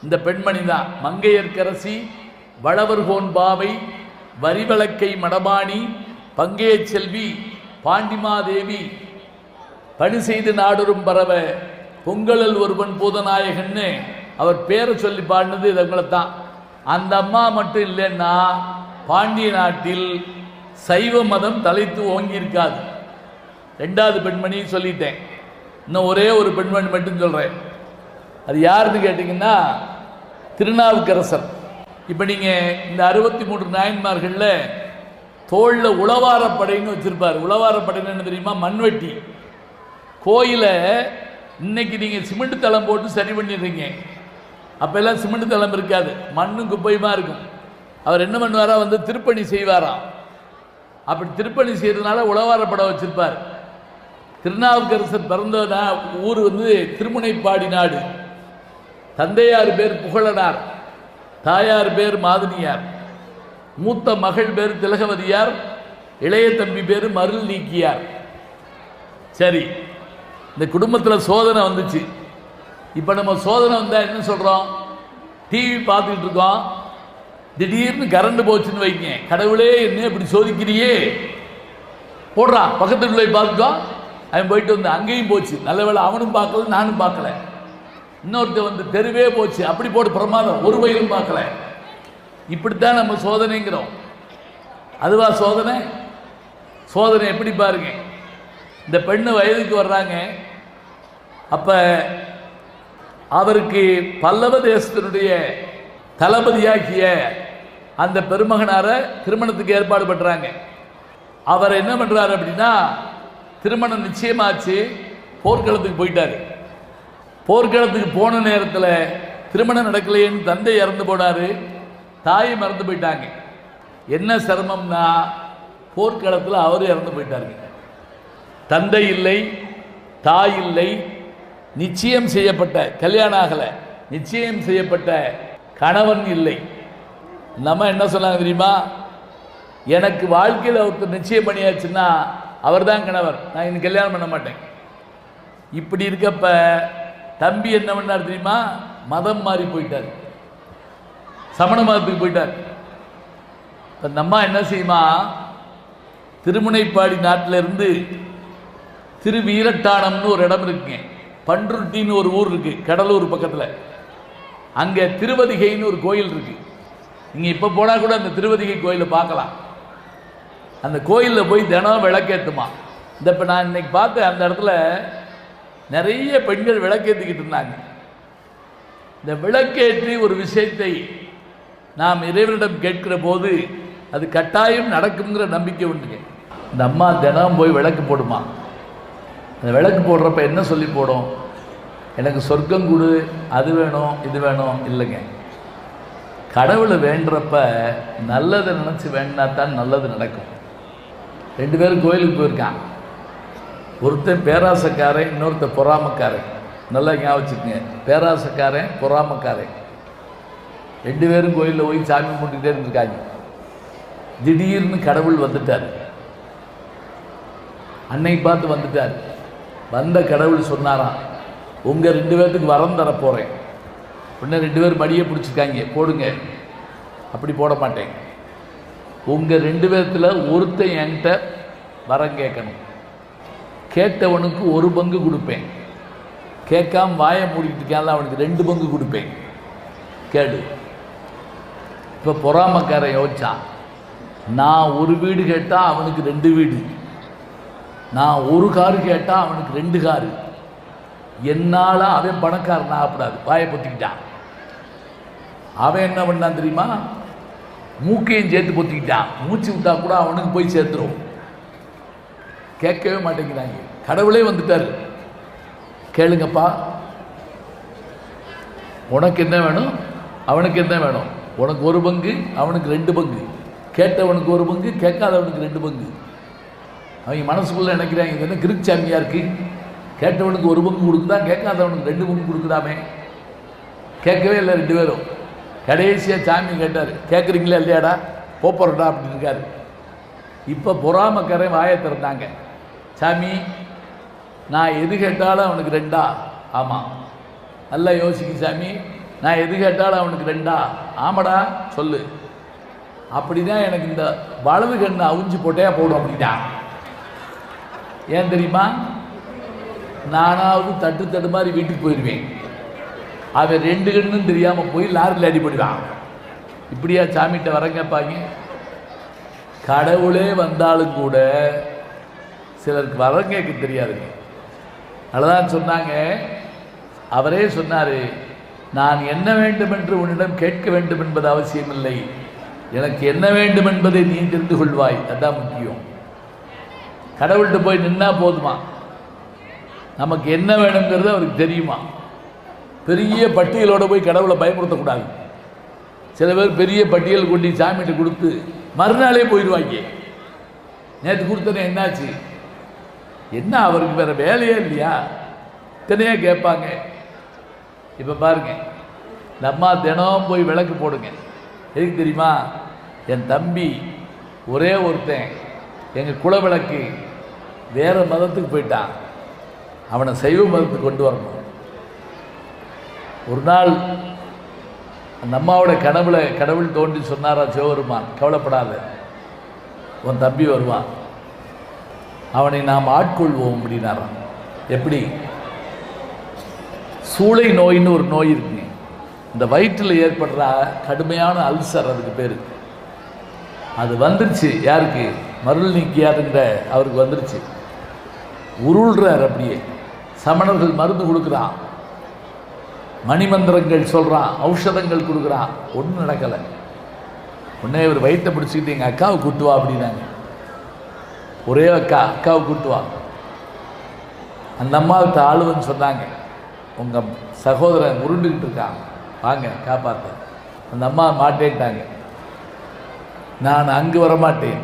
இந்த பெண்மணி தான். மங்கையர்க்கரசி வளவர்கோன் பாவை வரிவளக்கை மடபாணி பங்கைய செல்வி பாண்டிமாதேவி பணி செய்து நாடொரும் பரவ பொங்கலல் ஒருவன் பூதநாயகன்னு அவர் பேரை சொல்லி பாடினது இவங்களை தான். அந்த அம்மா மட்டும் இல்லைன்னா பாண்டிய நாட்டில் சைவ மதம் தலைத்து ஓங்கி இருக்காது. ரெண்டாவது பெண்மணி சொல்லிட்டேன், இன்னும் ஒரே ஒரு பெண்மணி மட்டும் சொல்கிறேன். அது யாருன்னு கேட்டிங்கன்னா திருநாவுக்கரசர். இப்போ நீங்கள் இந்த 63 நாயன்மார்களில் தோளில் உளவாரப்படைன்னு வச்சுருப்பார். உளவாரப்படைன்னு என்ன தெரியுமா? மண்வெட்டி. கோயிலை இன்னைக்கு நீங்கள் சிமெண்ட் தளம் போட்டு சரி பண்ணிடுறீங்க. அப்போல்லாம் சிமெண்ட் தளம் இருக்காது, மண்ணும் குப்பையுமா இருக்கும். அவர் என்ன பண்ணுவாரா? வந்து திருப்பணி செய்வாராம். அப்படி திருப்பணி செய்யறதுனால உளவாரப்படம் வச்சிருப்பார். திருநாவுக்கரசர் பிறந்த ஊர் வந்து திருமுனைப்பாடி நாடு. தந்தையார் பேர் புகழனார், தாயார் பேர் மாதினியார், மூத்த மகள் பேர் திலகவதியார், இளைய தம்பி பேர் மருள் நீக்கியார். சரி, இந்த குடும்பத்தில் சோதனை வந்துச்சு. இப்போ நம்ம சோதனை வந்தால் என்ன சொல்கிறோம்? டிவி பார்த்துக்கிட்டு இருக்கோம், திடீர்னு கரண்ட் போச்சுன்னு வைங்க, கடவுளே என்ன இப்படி சோதிக்கிறியே, போடுறான் பக்கத்து போய் பார்த்துக்கோ, அவன் போயிட்டு வந்து அங்கேயும் போச்சு, நல்ல வேளை அவனும் பார்க்கல நானும் பார்க்கல. இன்னொருத்த வந்து தெருவே போச்சு, அப்படி போட்டு பிரமாதம், ஒரு வயலும் பார்க்கல. இப்படித்தான் நம்ம சோதனைங்கிறோம். அதுவா சோதனை? சோதனை எப்படி பாருங்க. இந்த பெண்ணு வயதுக்கு வர்றாங்க. அப்ப அவருக்கு பல்லவ தேசத்தினுடைய தளபதியாகிய அந்த பெருமகனார திருமணத்துக்கு ஏற்பாடு பண்றாங்க. அவர் என்ன பண்றாரு அப்படின்னா, திருமணம் நிச்சயமாச்சு, போர்க்களத்துக்கு போயிட்டாரு. போர்க்களத்துக்கு போன நேரத்தில் திருமணம் நடக்கலையேன்னு தந்தை இறந்து போனாரு, தாயும் இறந்து போயிட்டாங்க. என்ன சிரமம்னா, போர்க்களத்தில் அவரு இறந்து போயிட்டாருங்க. தந்தை இல்லை, தாய் இல்லை, நிச்சயம் செய்யப்பட்ட கல்யாணம் ஆகலை, நிச்சயம் செய்யப்பட்ட கணவன் இல்லை. நம்ம என்ன சொன்னாங்க தெரியுமா, எனக்கு வாழ்க்கையில் ஒருத்தர் நிச்சயம் பண்ணியாச்சுன்னா அவர் தான் கணவர், நான் இன்னும் கல்யாணம் பண்ண மாட்டேன். இப்படி இருக்கப்ப தம்பி என்ன பண்ணார் தெரியுமா, மதம் மாறி போயிட்டார், சமண மதத்துக்கு போயிட்டார். இப்போ நம்ம என்ன செய்யுமா, திருமுனைப்பாடி நாட்டில் இருந்து திருவீரட்டானம்னு ஒரு இடம் இருக்குங்க, பன்ருட்டின்னு ஒரு ஊர் இருக்கு கடலூர் பக்கத்தில். அங்கே திருவதிகைன்னு ஒரு கோயில் இருக்கு. நீங்கள் இப்போ போனால் கூட அந்த திருவதிகை கோயிலை பார்க்கலாம். அந்த கோயிலில் போய் தினம் விளக்கேற்றுமா. இந்த இப்போ நான் இன்னைக்கு பார்த்தேன், அந்த இடத்துல நிறைய பெண்கள் விளக்கேற்றிக்கிட்டு இருந்தாங்க. இந்த விளக்கேற்றி ஒரு விஷயத்தை நாம் இறைவனிடம் கேட்கிற போது அது கட்டாயம் நடக்குங்கிற நம்பிக்கை உண்டுங்க. இந்த அம்மா தினம் போய் விளக்கு போடுமா. அந்த விளக்கு போடுறப்ப என்ன சொல்லி போடும், எனக்கு சொர்க்கம் கொடு, அது வேணும் இது வேணும் இல்லைங்க. கடவுளை வேண்டுறப்ப நல்லதை நினச்சி வேண்டினா தான் நல்லது நடக்கும். 2 பேரும் கோயிலுக்கு போயிருக்கான். ஒருத்தன் பேராசக்காரன், இன்னொருத்தன் பொறாமக்காரன். நல்லா ஞாபகம் வச்சுக்கோங்க, பேராசக்காரன் பொறாமக்காரன். 2 பேரும் கோயிலில் போய் சாமி கும்பிட்டுக்கிட்டே இருந்திருக்காங்க. திடீர்னு கடவுள் வந்துட்டார், அன்னை பார்த்து வந்துட்டார். வந்த கடவுள் சொன்னாராம், உங்கள் 2 பேர்த்துக்கு வரம் தரப்போகிறேன். உடனே 2 பேர் மடியை பிடிச்சிருக்காங்க, போடுங்க. அப்படி போட மாட்டேன், உங்கள் 2 பேர்த்தில் ஒருத்தன் என்கிட்ட வரம் கேட்கணும், கேட்டவனுக்கு 1 பங்கு கொடுப்பேன், கேட்காம வாயை மூடிக்கிட்டு இருக்கான்ல அவனுக்கு 2 பங்கு கொடுப்பேன், கேடு. இப்போ பொறாமக்காரன் யோசிச்சான், நான் 1 வீடு கேட்டால் அவனுக்கு 2 வீடு, நான் 1 காரு கேட்டால் அவனுக்கு 2 காரு, என்னால் அவன் பணக்காரன் ஆகப்படாது, வாயை பொத்திக்கிட்டான். அவன் என்ன பண்ணான் தெரியுமா, மூக்கையும் சேர்த்து பொத்திக்கிட்டான். மூச்சு விட்டா கூட அவனுக்கு போய் சேர்த்துரும். கேட்கவே மாட்டேங்கிறாங்க. கடவுளே வந்துட்டார், கேளுங்கப்பா, உனக்கு என்ன வேணும் அவனுக்கு என்ன வேணும், உனக்கு 1 பங்கு அவனுக்கு 2 பங்கு, கேட்டவனுக்கு 1 பங்கு கேட்காதவனுக்கு 2 பங்கு. அவங்க மனசுக்குள்ளே நினைக்கிறாங்க, இது என்ன கிருச்சாமியாக இருக்குது, கேட்டவனுக்கு 1 பங்கு கொடுக்குதான், கேட்காதவனுக்கு 2 பங்கு கொடுக்குதாமே. கேட்கவே இல்லை 2 பேரும். கடைசியாக சாமி கேட்டார், கேட்குறீங்களா இல்லையாடா, போப்பறடா அப்படின்னு இருக்காரு. இப்போ பொறாமக்காரன் வாயை திறந்தாங்க, சாமி நான் எது கேட்டாலும் அவனுக்கு 2ஆ? ஆமாம். நல்லா யோசிக்கு சாமி, நான் எது கேட்டாலும் அவனுக்கு 2ஆ? ஆமாடா சொல்லு. அப்படிதான் எனக்கு இந்த வலது கண்ணை அவிஞ்சு போட்டையா போடும் அப்படின்னா. ஏன் தெரியுமா, நானாவது தட்டு மாதிரி வீட்டுக்கு போயிடுவேன், அவன் 2 கண்ணும் தெரியாமல் போய் லாரியில் அடிபடுவான். இப்படியா சாமிகிட்ட வர கேட்பாங்க. கடவுளே வந்தாலும் கூட சிலருக்கு வரம் கேட்க தெரியாதுங்க. அதுதான் சொன்னாங்க, அவரே சொன்னார், நான் என்ன வேண்டும் என்று உன்னிடம் கேட்க வேண்டும் என்பது அவசியமில்லை, எனக்கு என்ன வேண்டும் என்பதை நீ தெரிந்து கொள்வாய், அதுதான் முக்கியம். கடவுள்கிட்ட போய் நின்னா போதுமா, நமக்கு என்ன வேணுங்கிறது அவருக்கு தெரியுமா. பெரிய பட்டியலோடு போய் கடவுளை பயமுறுத்தக்கூடாது. சில பேர் பெரிய பட்டியல் கொண்டு சாமிகிட்ட கொடுத்து மறுநாளே போயிடுவாங்க. நேற்று கொடுத்தனே என்னாச்சு, என்ன அவருக்கு வேறு வேலையே இல்லையா, இத்தனையாக கேட்பாங்க. இப்போ பாருங்க, நம்ம தினம் போய் விளக்கு போடுங்க. எதுக்கு தெரியுமா, என் தம்பி ஒரே ஒருத்தன் எங்கள் குல விளக்கு வேறு மதத்துக்கு போயிட்டான், அவனை சைவ மதத்துக்கு கொண்டு வரணும். ஒரு நாள் அந்த அம்மாவோட கனவுல கடவுள் தோன்றி சொன்னாரா சிவபெருமான், கவலைப்படாத, உன் தம்பி வருவான். அவனை நாம் ஆட்கொள்வோம் அப்படின்னாராம். எப்படி? சூளை நோயின்னு ஒரு நோய் இருக்குங்க. இந்த வயிற்றில் ஏற்படுற கடுமையான அல்சர், அதுக்கு பேர். அது வந்துருச்சு. யாருக்கு? மருள் நீக்கியாருங்கிற அவருக்கு வந்துருச்சு. உருள்றார் அப்படியே. சமணர்கள் மருந்து கொடுக்குறான், மணிமந்திரங்கள் சொல்கிறான், ஔஷதங்கள் கொடுக்குறான், ஒன்றும் நடக்கலை. உடனே இவர் வயிற்றை பிடிச்சிக்கிட்டு எங்கள் அக்காவை கூட்டுவா அப்படின்னாங்க. ஒரே அக்காவை கூட்டுவா. அந்த அம்மாவுக்கு ஆளுவன்னு சொன்னாங்க, உங்கள் சகோதரன் உருண்டுக்கிட்டு இருக்கான், வாங்க காப்பாற்ற. அந்த அம்மா மாட்டேன்ட்டாங்க. நான் அங்கு வரமாட்டேன்.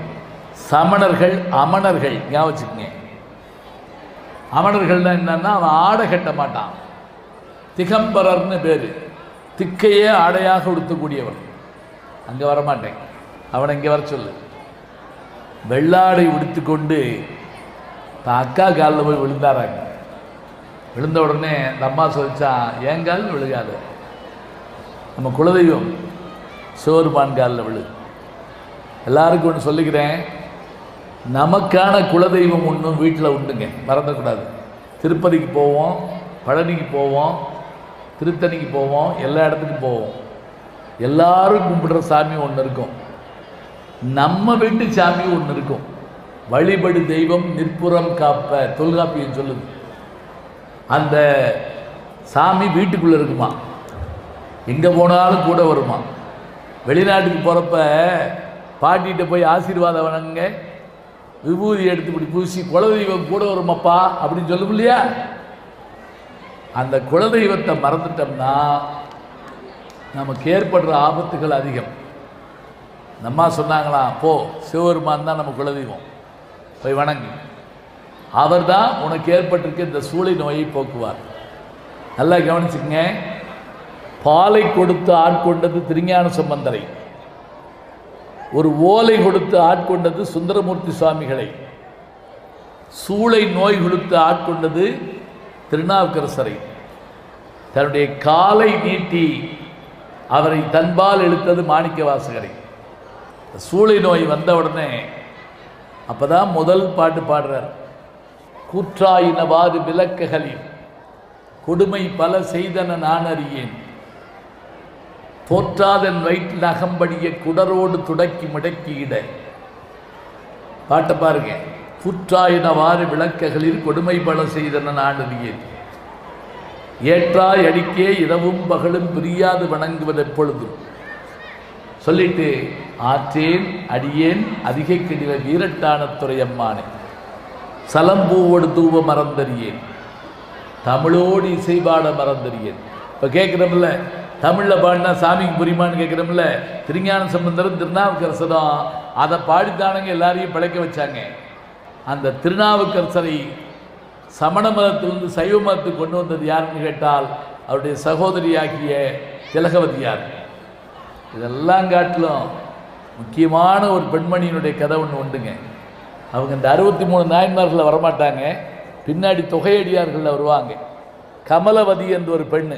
சமணர்கள் அமணர்கள் ஞாபகம் வச்சுக்கங்க. அமணர்கள்னா என்னன்னா, அவன் ஆடை கட்ட மாட்டான். திகம்பரர்னு பேர். திக்கையே ஆடையாக உடுத்தக்கூடியவன். அங்கே வரமாட்டேன், அவனை இங்கே வர சொல்லு. வெள்ளாடை உடுத்து கொண்டு அக்கா காலில் போய் விழுந்தாராங்க. விழுந்த உடனே அந்த அம்மா சொல்லிச்சான், என் காலில் விழுகாத, நம்ம குலதெய்வம் சிவருமான் காலில் விழு. எல்லாருக்கும் ஒன்று சொல்லிக்கிறேன், நமக்கான குலதெய்வம் ஒன்றும் வீட்டில் உண்டுங்க, மறந்துடக்கூடாது. திருப்பதிக்கு போவோம், பழனிக்கு போவோம், திருத்தணிக்கு போவோம், எல்லா இடத்துக்கும் போவோம். எல்லாரும் கும்பிடுற சாமி ஒன்று இருக்கும். நம்ம வீட்டு சாமி ஒன்று இருக்கும். வழிபடு தெய்வம் நிற்புறம் காப்ப, தொல்காப்பியம் சொல்லுது. அந்த சாமி வீட்டுக்குள்ளே இருக்குமா, எங்கே போனாலும் கூட வருமா. வெளிநாட்டுக்கு போகிறப்ப பாட்டிகிட்ட போய் ஆசீர்வாதம் வணங்க, விபூதி எடுத்து இப்படி பூசி குலதெய்வம் கூட வருமாப்பா அப்படின்னு சொல்லும் இல்லையா. அந்த குலதெய்வத்தை மறந்துட்டோம்னா நமக்கு ஏற்படுற ஆபத்துகள் அதிகம். நம்மா சொன்னாங்களாம், போ, சிவபெருமான் தான் நம்ம குலதெய்வம், போய் வணங்கு, அவர் தான் உனக்கு ஏற்பட்டிருக்க இந்த சூளை நோயை போக்குவார். நல்லா கவனிச்சுக்கங்க. பாலை கொடுத்து ஆட்கொண்டது திருஞான சம்பந்தரை, ஒரு ஓலை கொடுத்து ஆட்கொண்டது சுந்தரமூர்த்தி சுவாமிகளை, சூளை நோய் கொடுத்து ஆட்கொண்டது திருநாவுக்கரசரை, தன்னுடைய காலை நீட்டி அவரை தன்பால் இழுத்தது மாணிக்க வாசகரை. சூளை நோய் வந்த உடனே அப்பதான் முதல் பாட்டு பாடுறார். கூற்றாயினவாறு விளக்குகளில் கொடுமை பல செய்தன நான் அறியேன், போற்றாதன் வயிற்றில் அகம்படிய குடரோடு துடக்கி முடக்கியிட. பாட்டை பாருங்க. கூற்றாயினவாறு விளக்குகளில் கொடுமை பல செய்தன நான் அறியேன், ஏற்றாய் அடிக்கே இரவும் பகலும் பிரியாது வணங்குவது எப்பொழுதும் சொல்லிட்டு, ஆற்றேன் அடியேன் அதிகை கெடில வீரட்டான துறையம்மானே, சலம்பூவோடு தூவ மறந்தறியேன், தமிழோடு இசைபாட மறந்தறியேன். இப்போ கேட்குறோம்ல, தமிழில் பாடினா சாமிக்கு புரியுமான்னு கேட்குறோம்ல. திருஞான சம்பந்தரும் திருநாவுக்கரசரும் அதை பாடித்தானங்க எல்லாரையும் பிழைக்க வச்சாங்க. அந்த திருநாவுக்கரசரை சமண மதத்திலிருந்து சைவ மதத்துக்கு கொண்டு வந்தது யாருன்னு கேட்டால் அவருடைய சகோதரியாகிய திலகவதியார். இதெல்லாம் காட்டிலும் முக்கியமான ஒரு பெண்மணியினுடைய கதை ஒன்று உண்டுங்க. அவங்க இந்த 63 நாயன்மார்களில் வரமாட்டாங்க, பின்னாடி தொகையடியார்களில் வருவாங்க. கமலவதி என்ற ஒரு பெண்ணு,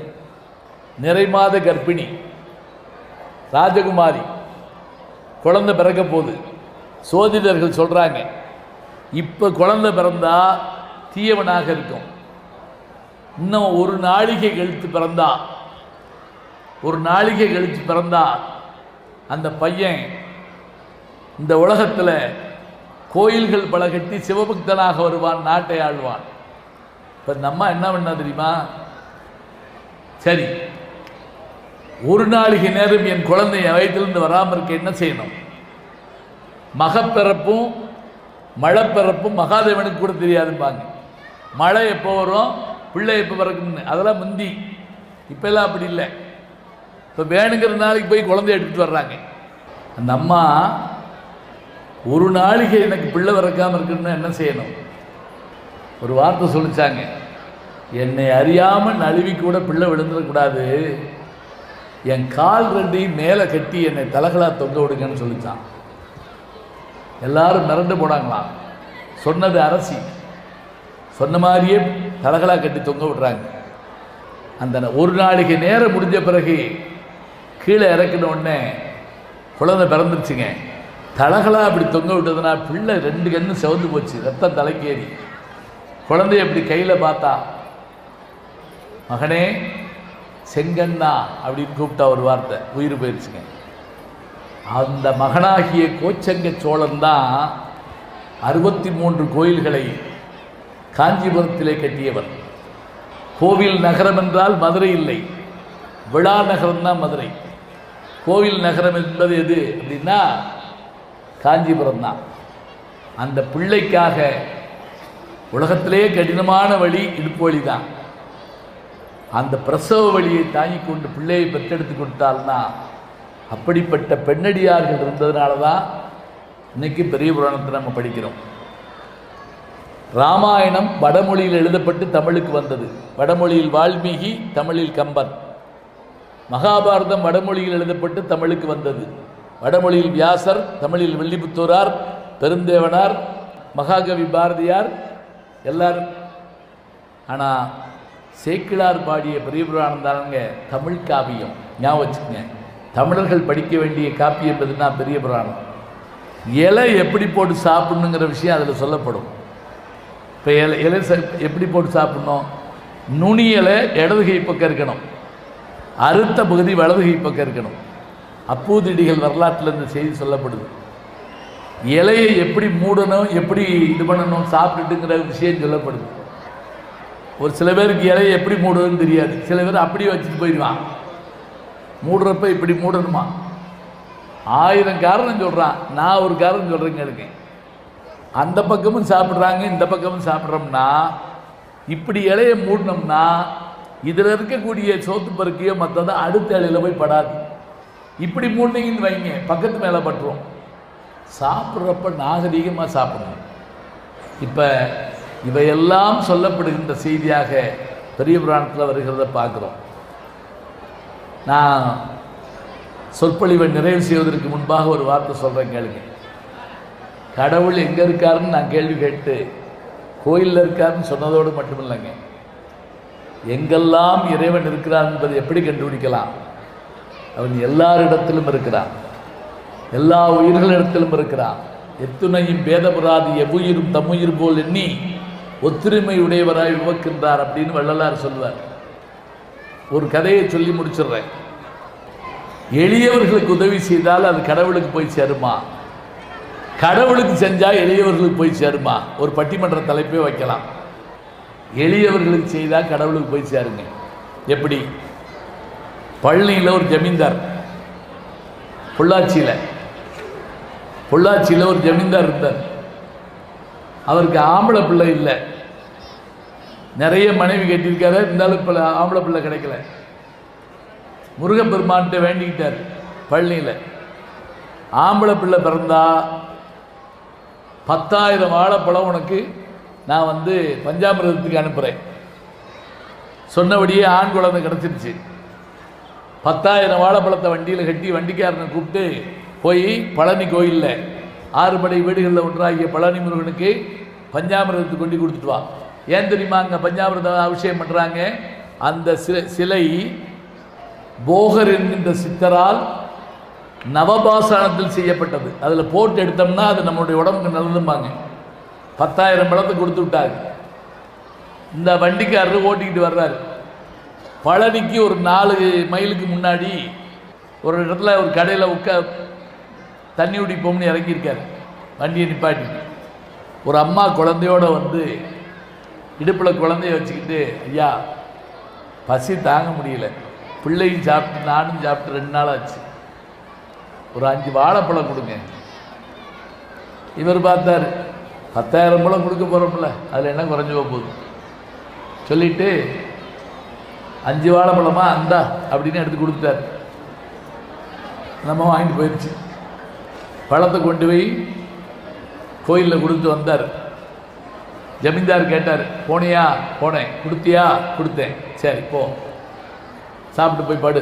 நிறைமாத கர்ப்பிணி, ராஜகுமாரி, குழந்தை பிறக்க போகுது. சோதிடர்கள் சொல்கிறாங்க, இப்போ குழந்தை பிறந்தா தீயவனாக இருக்கும், இன்னும் ஒரு நாளிகை கழித்து பிறந்தா, ஒரு நாளிகை கழித்து பிறந்தா அந்த பையன் இந்த உலகத்தில் கோயில்கள் பல கட்டி சிவபக்தனாக வருவான், நாட்டை ஆழ்வான். இப்போ நம்ம என்ன பண்ணா தெரியுமா? சரி, ஒரு நாளிகை நேரம் என் குழந்தை வயதிலிருந்து வராமல் இருக்க என்ன செய்யணும்? மகப்பிறப்பும் மழைப்பிறப்பும் மகாதேவனுக்கு கூட தெரியாதும்பாங்க. மழை எப்போ வரும், பிள்ளை எப்போ பிறக்கும்னு, அதெல்லாம் முந்தி. இப்போல்லாம் அப்படி இல்லை. இப்போ வேணுங்கிற நாளைக்கு போய் குழந்தைய எடுத்துகிட்டு வர்றாங்க. அந்த அம்மா ஒரு நாளைக்கு எனக்கு பிள்ளை பிறக்காமல் இருக்குன்னு என்ன செய்யணும்? ஒரு வார்த்தை சொல்லிச்சாங்க, என்னை அறியாமல் நழுவி கூட பிள்ளை விழுந்துடக்கூடாது, என் கால் ரெண்டையும் மேலே கட்டி என்னை தலகலா தொங்க விடுங்கன்னு சொல்லிச்சான். எல்லாரும் மிரண்டு போனாங்களாம். சொன்னது அரசி, சொன்ன மாதிரியே தலகலா கட்டி தொங்க விடுறாங்க. அந்த ஒரு நாளைக்கு நேரம் முடிஞ்ச பிறகு கீழே இறக்கின உடனே குழந்தை பிறந்துருச்சுங்க. தலகளாக அப்படி தொங்க விட்டதுனா பிள்ளை 2 கண்ணு செவந்து போச்சு, ரத்தம் தலைக்கேறி. குழந்தைய அப்படி கையில் பார்த்தா, மகனே செங்கண்ணா அப்படின்னு கூப்பிட்டா ஒரு வார்த்தை, உயிர் போயிடுச்சுங்க. அந்த மகனாகிய கோச்சங்க சோழன் தான் 63 கோயில்களை காஞ்சிபுரத்திலே கட்டியவர். கோவில் நகரம் என்றால் மதுரை இல்லை, விழா நகரம் தான் மதுரை. கோவில் நகரம் என்பது எது அப்படின்னா காஞ்சிபுரம் தான். அந்த பிள்ளைக்காக உலகத்திலேயே கடினமான வழி இடுப்பு வழி தான். அந்த பிரசவ வழியை தாங்கி கொண்டு பிள்ளையை பெற்றெடுத்து கொடுத்தால்னா, அப்படிப்பட்ட பெண்ணடியார்கள் இருந்ததுனால தான் இன்னைக்கு பெரிய புராணத்தை நம்ம படிக்கிறோம். ராமாயணம் வடமொழியில் எழுதப்பட்டு தமிழுக்கு வந்தது. வடமொழியில் வால்மீகி, தமிழில் கம்பன். மகாபாரதம் வடமொழியில் எழுதப்பட்டு தமிழுக்கு வந்தது. வடமொழியில் வியாசர், தமிழில் வில்லிபுத்தூரார், பெருந்தேவனார், மகாகவி பாரதியார் எல்லாரும். ஆனால் சேக்கிழார் பாடிய பெரிய புராணம் தானுங்க தமிழ் காவியம். ஞாபகம் வச்சுக்கோங்க, தமிழர்கள் படிக்க வேண்டிய காப்பியம் என்பதுன்னா பெரிய புராணம். இலை எப்படி போட்டு சாப்பிடணுங்கிற விஷயம் அதில் சொல்லப்படும். இப்போ இலை எப்படி போட்டு சாப்பிடணும்? நுனி இலை இடதுகை பக்கம் இருக்கணும், அறுத்த பகுதி வலதுகை பக்கம் இருக்கணும். அப்பூதிடிகள் வரலாற்றில் இந்த செய்தி சொல்லப்படுது. இலையை எப்படி மூடணும், எப்படி இது பண்ணணும் சாப்பிட்டுட்டுங்கிற விஷயம் சொல்லப்படுது. ஒரு சில பேருக்கு இலையை எப்படி மூடுறதுன்னு தெரியாது. சில பேர் அப்படியே வச்சுட்டு போயிடுவான். மூடுறப்ப இப்படி மூடணுமா? 1000 காரணம் சொல்கிறான். நான் ஒரு காரணம் சொல்கிறேங்க. எனக்கு அந்த பக்கமும் சாப்பிட்றாங்க, இந்த பக்கமும் சாப்பிட்றோம்னா, இப்படி இலையை மூடினோம்னா இதில் இருக்கக்கூடிய சோத்து பருக்கையோ மற்றதை அடுத்த இலையில் போய் படாது. இப்படி மூடினீங்கன்னு வைங்க, பக்கத்து மேலே பட்டுரும். சாப்பிட்றப்ப நாகரீகமாக சாப்பிடணும். இப்போ இவையெல்லாம் சொல்லப்படுகின்ற செய்தியாக பெரிய புராணத்தில் வருகிறத பார்க்குறோம். நான் சொற்பொழிவை நிறைவு செய்வதற்கு முன்பாக ஒரு வார்த்தை சொல்கிறேன், கேளுங்க. கடவுள் எங்கே இருக்காருன்னு நான் கேள்வி கேட்டு கோயிலில் இருக்காருன்னு சொன்னதோடு மட்டும் இல்லைங்க, எங்கெல்லாம் இறைவன் இருக்கிறார் என்பதை எப்படி கண்டுபிடிக்கலாம்? அவன் எல்லாரிடத்திலும் இருக்கிறான், எல்லா உயிர்களிடத்திலும் இருக்கிறான். எத்துணையும் பேதபுராதி எவ்வுயிரும் தம்முயிர் போல் எண்ணி ஒத்துரிமை உடையவராய் உவக்கின்றார் அப்படின்னு வள்ளலார் சொல்வார். ஒரு கதையை சொல்லி முடிச்சிடுறேன். எளியவர்களுக்கு உதவி செய்தால் அது கடவுளுக்கு போய் சேருமா? கடவுளுக்கு செஞ்சால் எளியவர்களுக்கு போய் சேருமா? ஒரு பட்டிமன்ற தலைப்பே வைக்கலாம். எளியவர்களுக்கு செய்தால் கடவுளுக்கு போய் சேருங்க. எப்படி? பழனியில் ஒரு ஜமீன்தார், பொள்ளாச்சியில் ஒரு ஜமீன்தார் இருந்தார். அவருக்கு ஆம்பளை பிள்ளை இல்லை, நிறைய மனைவி கட்டியிருக்காரு, இருந்தாலும் ஆம்பளை பிள்ளை கிடைக்கல. முருகப்பெருமான்கிட்ட வேண்டிக்கிட்டார் பழனியில், ஆம்பளை பிள்ளை பிறந்தா 10,000 வாழைப்பழம் உனக்கு நான் பஞ்சாமிரதத்துக்கு அனுப்புகிறேன். சொன்னபடியே ஆண் குழந்தை கிடச்சிருச்சு. 10,000 வாழைப்பழத்தை வண்டியில் கட்டி வண்டிக்காரனை கூப்பிட்டு போய் பழனி கோயிலில் 6 படை வீடுகளில் ஒன்றாகிய பழனி முருகனுக்கு பஞ்சாமிரதத்தை கொண்டு கொடுத்துட்டு வா. ஏன் தெரியுமா? அங்கே பஞ்சாமிரதம் அபிஷேகம் பண்ணுறாங்க. அந்த சிலை போகர் என்கின்ற சித்தரால் நவபாசானத்தில் செய்யப்பட்டது. அதில் போட்டு எடுத்தோம்னா அது நம்மளுடைய உடம்புக்கு நல்லதும்பாங்க. 10,000 பழத்தை கொடுத்து விட்டாங்க. இந்த வண்டிக்காரர் ஓட்டிக்கிட்டு வர்றாரு. பழனிக்கு ஒரு 4 மைலுக்கு முன்னாடி ஒரு இடத்துல ஒரு கடையில் தண்ணி குடிப்போம்னு இறங்கியிருக்காரு. வண்டியை நிப்பாட்டிட்டு ஒரு அம்மா குழந்தையோடு இடுப்பில் குழந்தைய வச்சுக்கிட்டு, ஐயா பசி தாங்க முடியல, பிள்ளையும் சாப்பிட்டு நானும் சாப்பிட்டு 2 நாள் ஆச்சு, ஒரு 5 வாழைப்பழம் கொடுங்க. இவர் பார்த்தார், 10,000 பழம் கொடுக்க போகிறோம்ல, அதில் என்ன குறைஞ்சி போகுது சொல்லிவிட்டு 5 வாழைப்பழமா அந்தா அப்படின்னு எடுத்து கொடுத்தார். நம்ம வாங்கிட்டு போயிடுச்சு. பழத்தை கொண்டு போய் கோயிலில் கொடுத்து வந்தார். ஜமீன்தார் கேட்டார், போனியா? போனேன். கொடுத்தியா? கொடுத்தேன். சரி போ, சாப்பிட்டு போய் படு.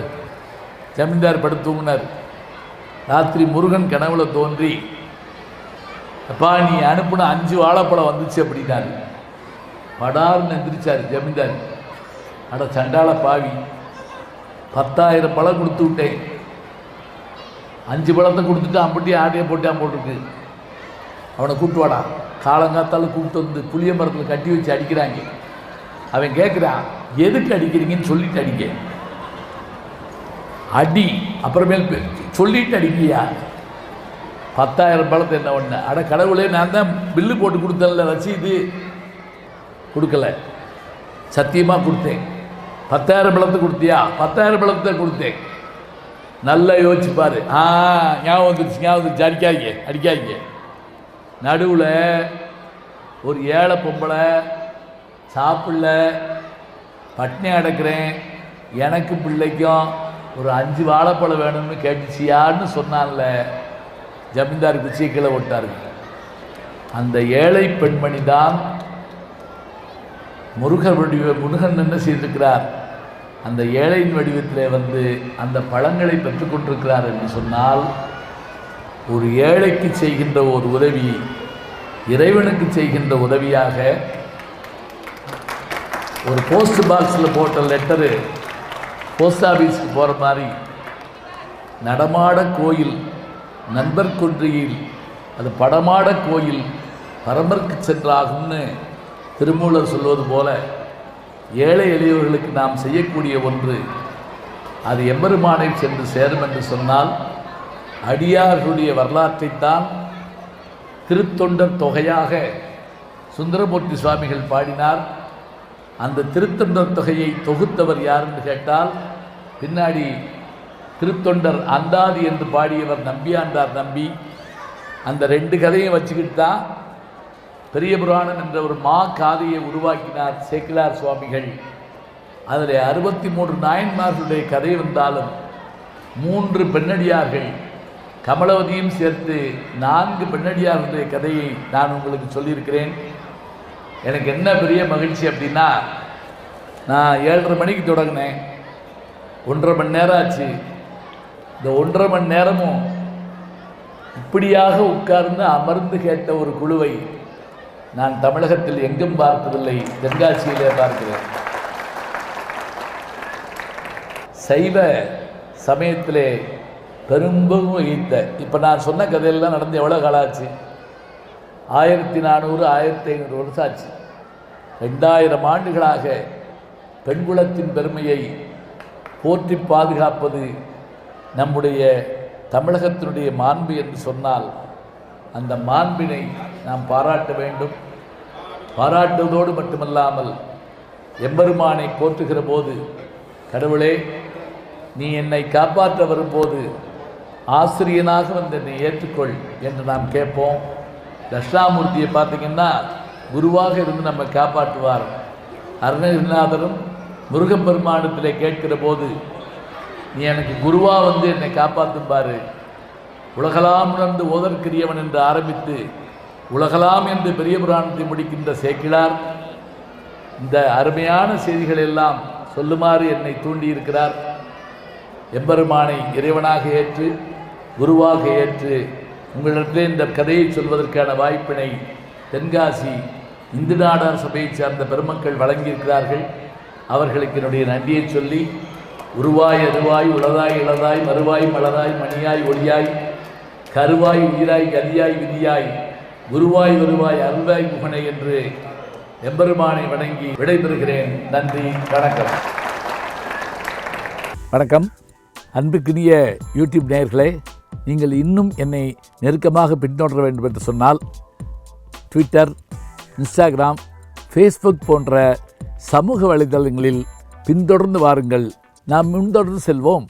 ஜமீன்தார் படுத்து தூங்கினார். ராத்திரி முருகன் கனவுல தோன்றி, அப்பா நீ அனுப்புன 5 வாழைப்பழம் வந்துச்சு அப்படின்னாரு. படார்னு எந்திரிச்சார் ஜமீன்தார். அட சண்டாள பாவி, 10,000 பழம் கொடுத்து விட்டேன், 5 பழத்தை கொடுத்துட்டு அம்பட்டி ஆட்டையை போட்டுருக்கு. அவனை கூப்பிட்டு வாடா. காலங்காத்தாலும் கூப்பிட்டு வந்து புளிய மரத்தில் கட்டி வச்சு அடிக்கிறாங்க. அவன் கேட்குறான், எதுக்கு அடிக்கிறீங்கன்னு சொல்லிட்டு அடிக்க. அடி, அப்புறமேல் சொல்லிட்டு அடிக்கியா. 10,000 பழத்தை என்ன ஒன்று. அட கடவுளே, நான் தான் பில்லு போட்டு கொடுத்தேன்ல, ரசீது கொடுக்கல, சத்தியமாக கொடுத்தேன். 10,000 பழத்தை கொடுத்தியா? 10,000 பழத்தை கொடுத்தேன். நல்லா யோசிச்சுப்பார். ஞாபகம் வந்துருச்சு, அடிக்காதீங்க. நடுவில் ஒரு ஏழை பொம்பளை சாப்பிடல, பட்னி அடக்கிறேன், எனக்கு பிள்ளைக்கும் ஒரு 5 வாழைப்பழம் வேணும்னு கேட்டுச்சியான்னு சொன்னான்ல, ஜமீன்தார் குச்சியை கீழே விட்டாருங்க. அந்த ஏழை பெண்மணி தான் முருகன் என்ன செய்திருக்கிறார், அந்த ஏழையின் வடிவத்தில் வந்து அந்த பழங்களை பெற்றுக்கொண்டிருக்கிறார் என்று சொன்னால், ஒரு ஏழைக்கு செய்கின்ற ஒரு உதவி இறைவனுக்கு செய்கின்ற உதவியாக. ஒரு போஸ்ட் பாக்ஸில் போட்ட லெட்டரு போஸ்ட் ஆஃபீஸுக்கு போகிற மாதிரி, நடமாட கோயில் நண்பர் கொன்றியில் அது படமாட கோயில் பரம்பருக்கு சென்றாகும்னு திருமூலர் சொல்வது போல, ஏழை எளியவர்களுக்கு நாம் செய்யக்கூடிய ஒன்று அது எம்பெருமானை சென்று சேரும் என்று சொன்னால், அடியார்களுடைய வரலாற்றைத்தான் திருத்தொண்டர் தொகையாக சுந்தரமூர்த்தி சுவாமிகள் பாடினார். அந்த திருத்தொண்டர் தொகையை தொகுத்தவர் யார் என்று கேட்டால், பின்னாடி திருத்தொண்டர் அந்தாதி என்று பாடியவர் நம்பியாண்டார் நம்பி. அந்த 2 கதையும் வச்சுக்கிட்டு தான் பெரிய புராணம் என்ற ஒரு காதையை உருவாக்கினார் சேக்கிழார் சுவாமிகள். அதில் 63 நாயன்மார்களுடைய கதை வந்தாலும் 3 பெண்ணடியார்கள், கமலவதியும் சேர்த்து 4 பெண்ணடியார்களுடைய கதையை நான் உங்களுக்கு சொல்லியிருக்கிறேன். எனக்கு என்ன பெரிய மகிழ்ச்சி அப்படின்னா, நான் 7:30 மணிக்கு தொடங்கினேன், 1.5 மணி நேரம் ஆச்சு. இந்த 1.5 மணி நேரமும் இப்படியாக உட்கார்ந்து அமர்ந்து கேட்ட ஒரு குழுவை நான் தமிழகத்தில் எங்கும் பார்த்ததில்லை, தென்காசியிலே பார்க்கிறேன். சைவ சமயத்திலே பெரும்பகும் ஈர்த்த, இப்போ நான் சொன்ன கதையெல்லாம் நடந்து எவ்வளோ காலம் ஆச்சு? 1400 1500 வருஷம் ஆச்சு. 2000 ஆண்டுகளாக பெண்குலத்தின் பெருமையை போற்றி பாதுகாப்பது நம்முடைய தமிழகத்தினுடைய மாண்பு என்று சொன்னால், அந்த மாண்பினை நாம் பாராட்ட வேண்டும். பாராட்டுவதோடு மட்டுமல்லாமல் எம்பெருமானை போற்றுகிற போது, கடவுளே நீ என்னை காப்பாற்ற வரும்போது ஆசிரியனாக வந்து என்னை ஏற்றுக்கொள் என்று நாம் கேட்போம். தட்சிணாமூர்த்தியை பார்த்திங்கன்னா குருவாக இருந்து நம்ம காப்பாற்றுவார். அருணகிரிநாதரும் முருகப்பெருமானத்திலே கேட்கிற போது, நீ எனக்கு குருவாக வந்து என்னை காப்பாற்றும்பார். உலகலாம் உணர்ந்து ஓதற்கிரியவன் என்று ஆரம்பித்து உலகலாம் என்று பெரிய புராணத்தை முடிக்கின்ற சேக்கிழார் இந்த அருமையான செய்திகள் எல்லாம் சொல்லுமாறு என்னை தூண்டியிருக்கிறார். எம்பெருமானை இறைவனாக ஏற்று குருவாக ஏற்று உங்களிடத்திலே இந்த கதையை சொல்வதற்கான வாய்ப்பினை தென்காசி இந்து நாடார் சபையை சார்ந்த பெருமக்கள் வழங்கியிருக்கிறார்கள். அவர்களுக்கு என்னுடைய நன்றியை சொல்லி, உருவாய் அருவாய் உளதாய் இளதாய் மறுவாய் மலராய் மணியாய் ஒளியாய் கருவாய் உயிராய் கதியாய் விதியாய் குருவாய் வருவாய் அருள்வாய் முகனை என்று எம்பெருமானை வணங்கி விடைபெறுகிறேன். நன்றி, வணக்கம். வணக்கம். அன்புக்குரிய யூடியூப் நேயர்களே, நீங்கள் இன்னும் என்னை நெருக்கமாக பின்தொடர வேண்டும் என்று சொன்னால், ட்விட்டர், இன்ஸ்டாகிராம், ஃபேஸ்புக் போன்ற சமூக வலைதளங்களில் பின்தொடர்ந்து வாருங்கள். நாம் முன்தொடர்ந்து செல்வோம்.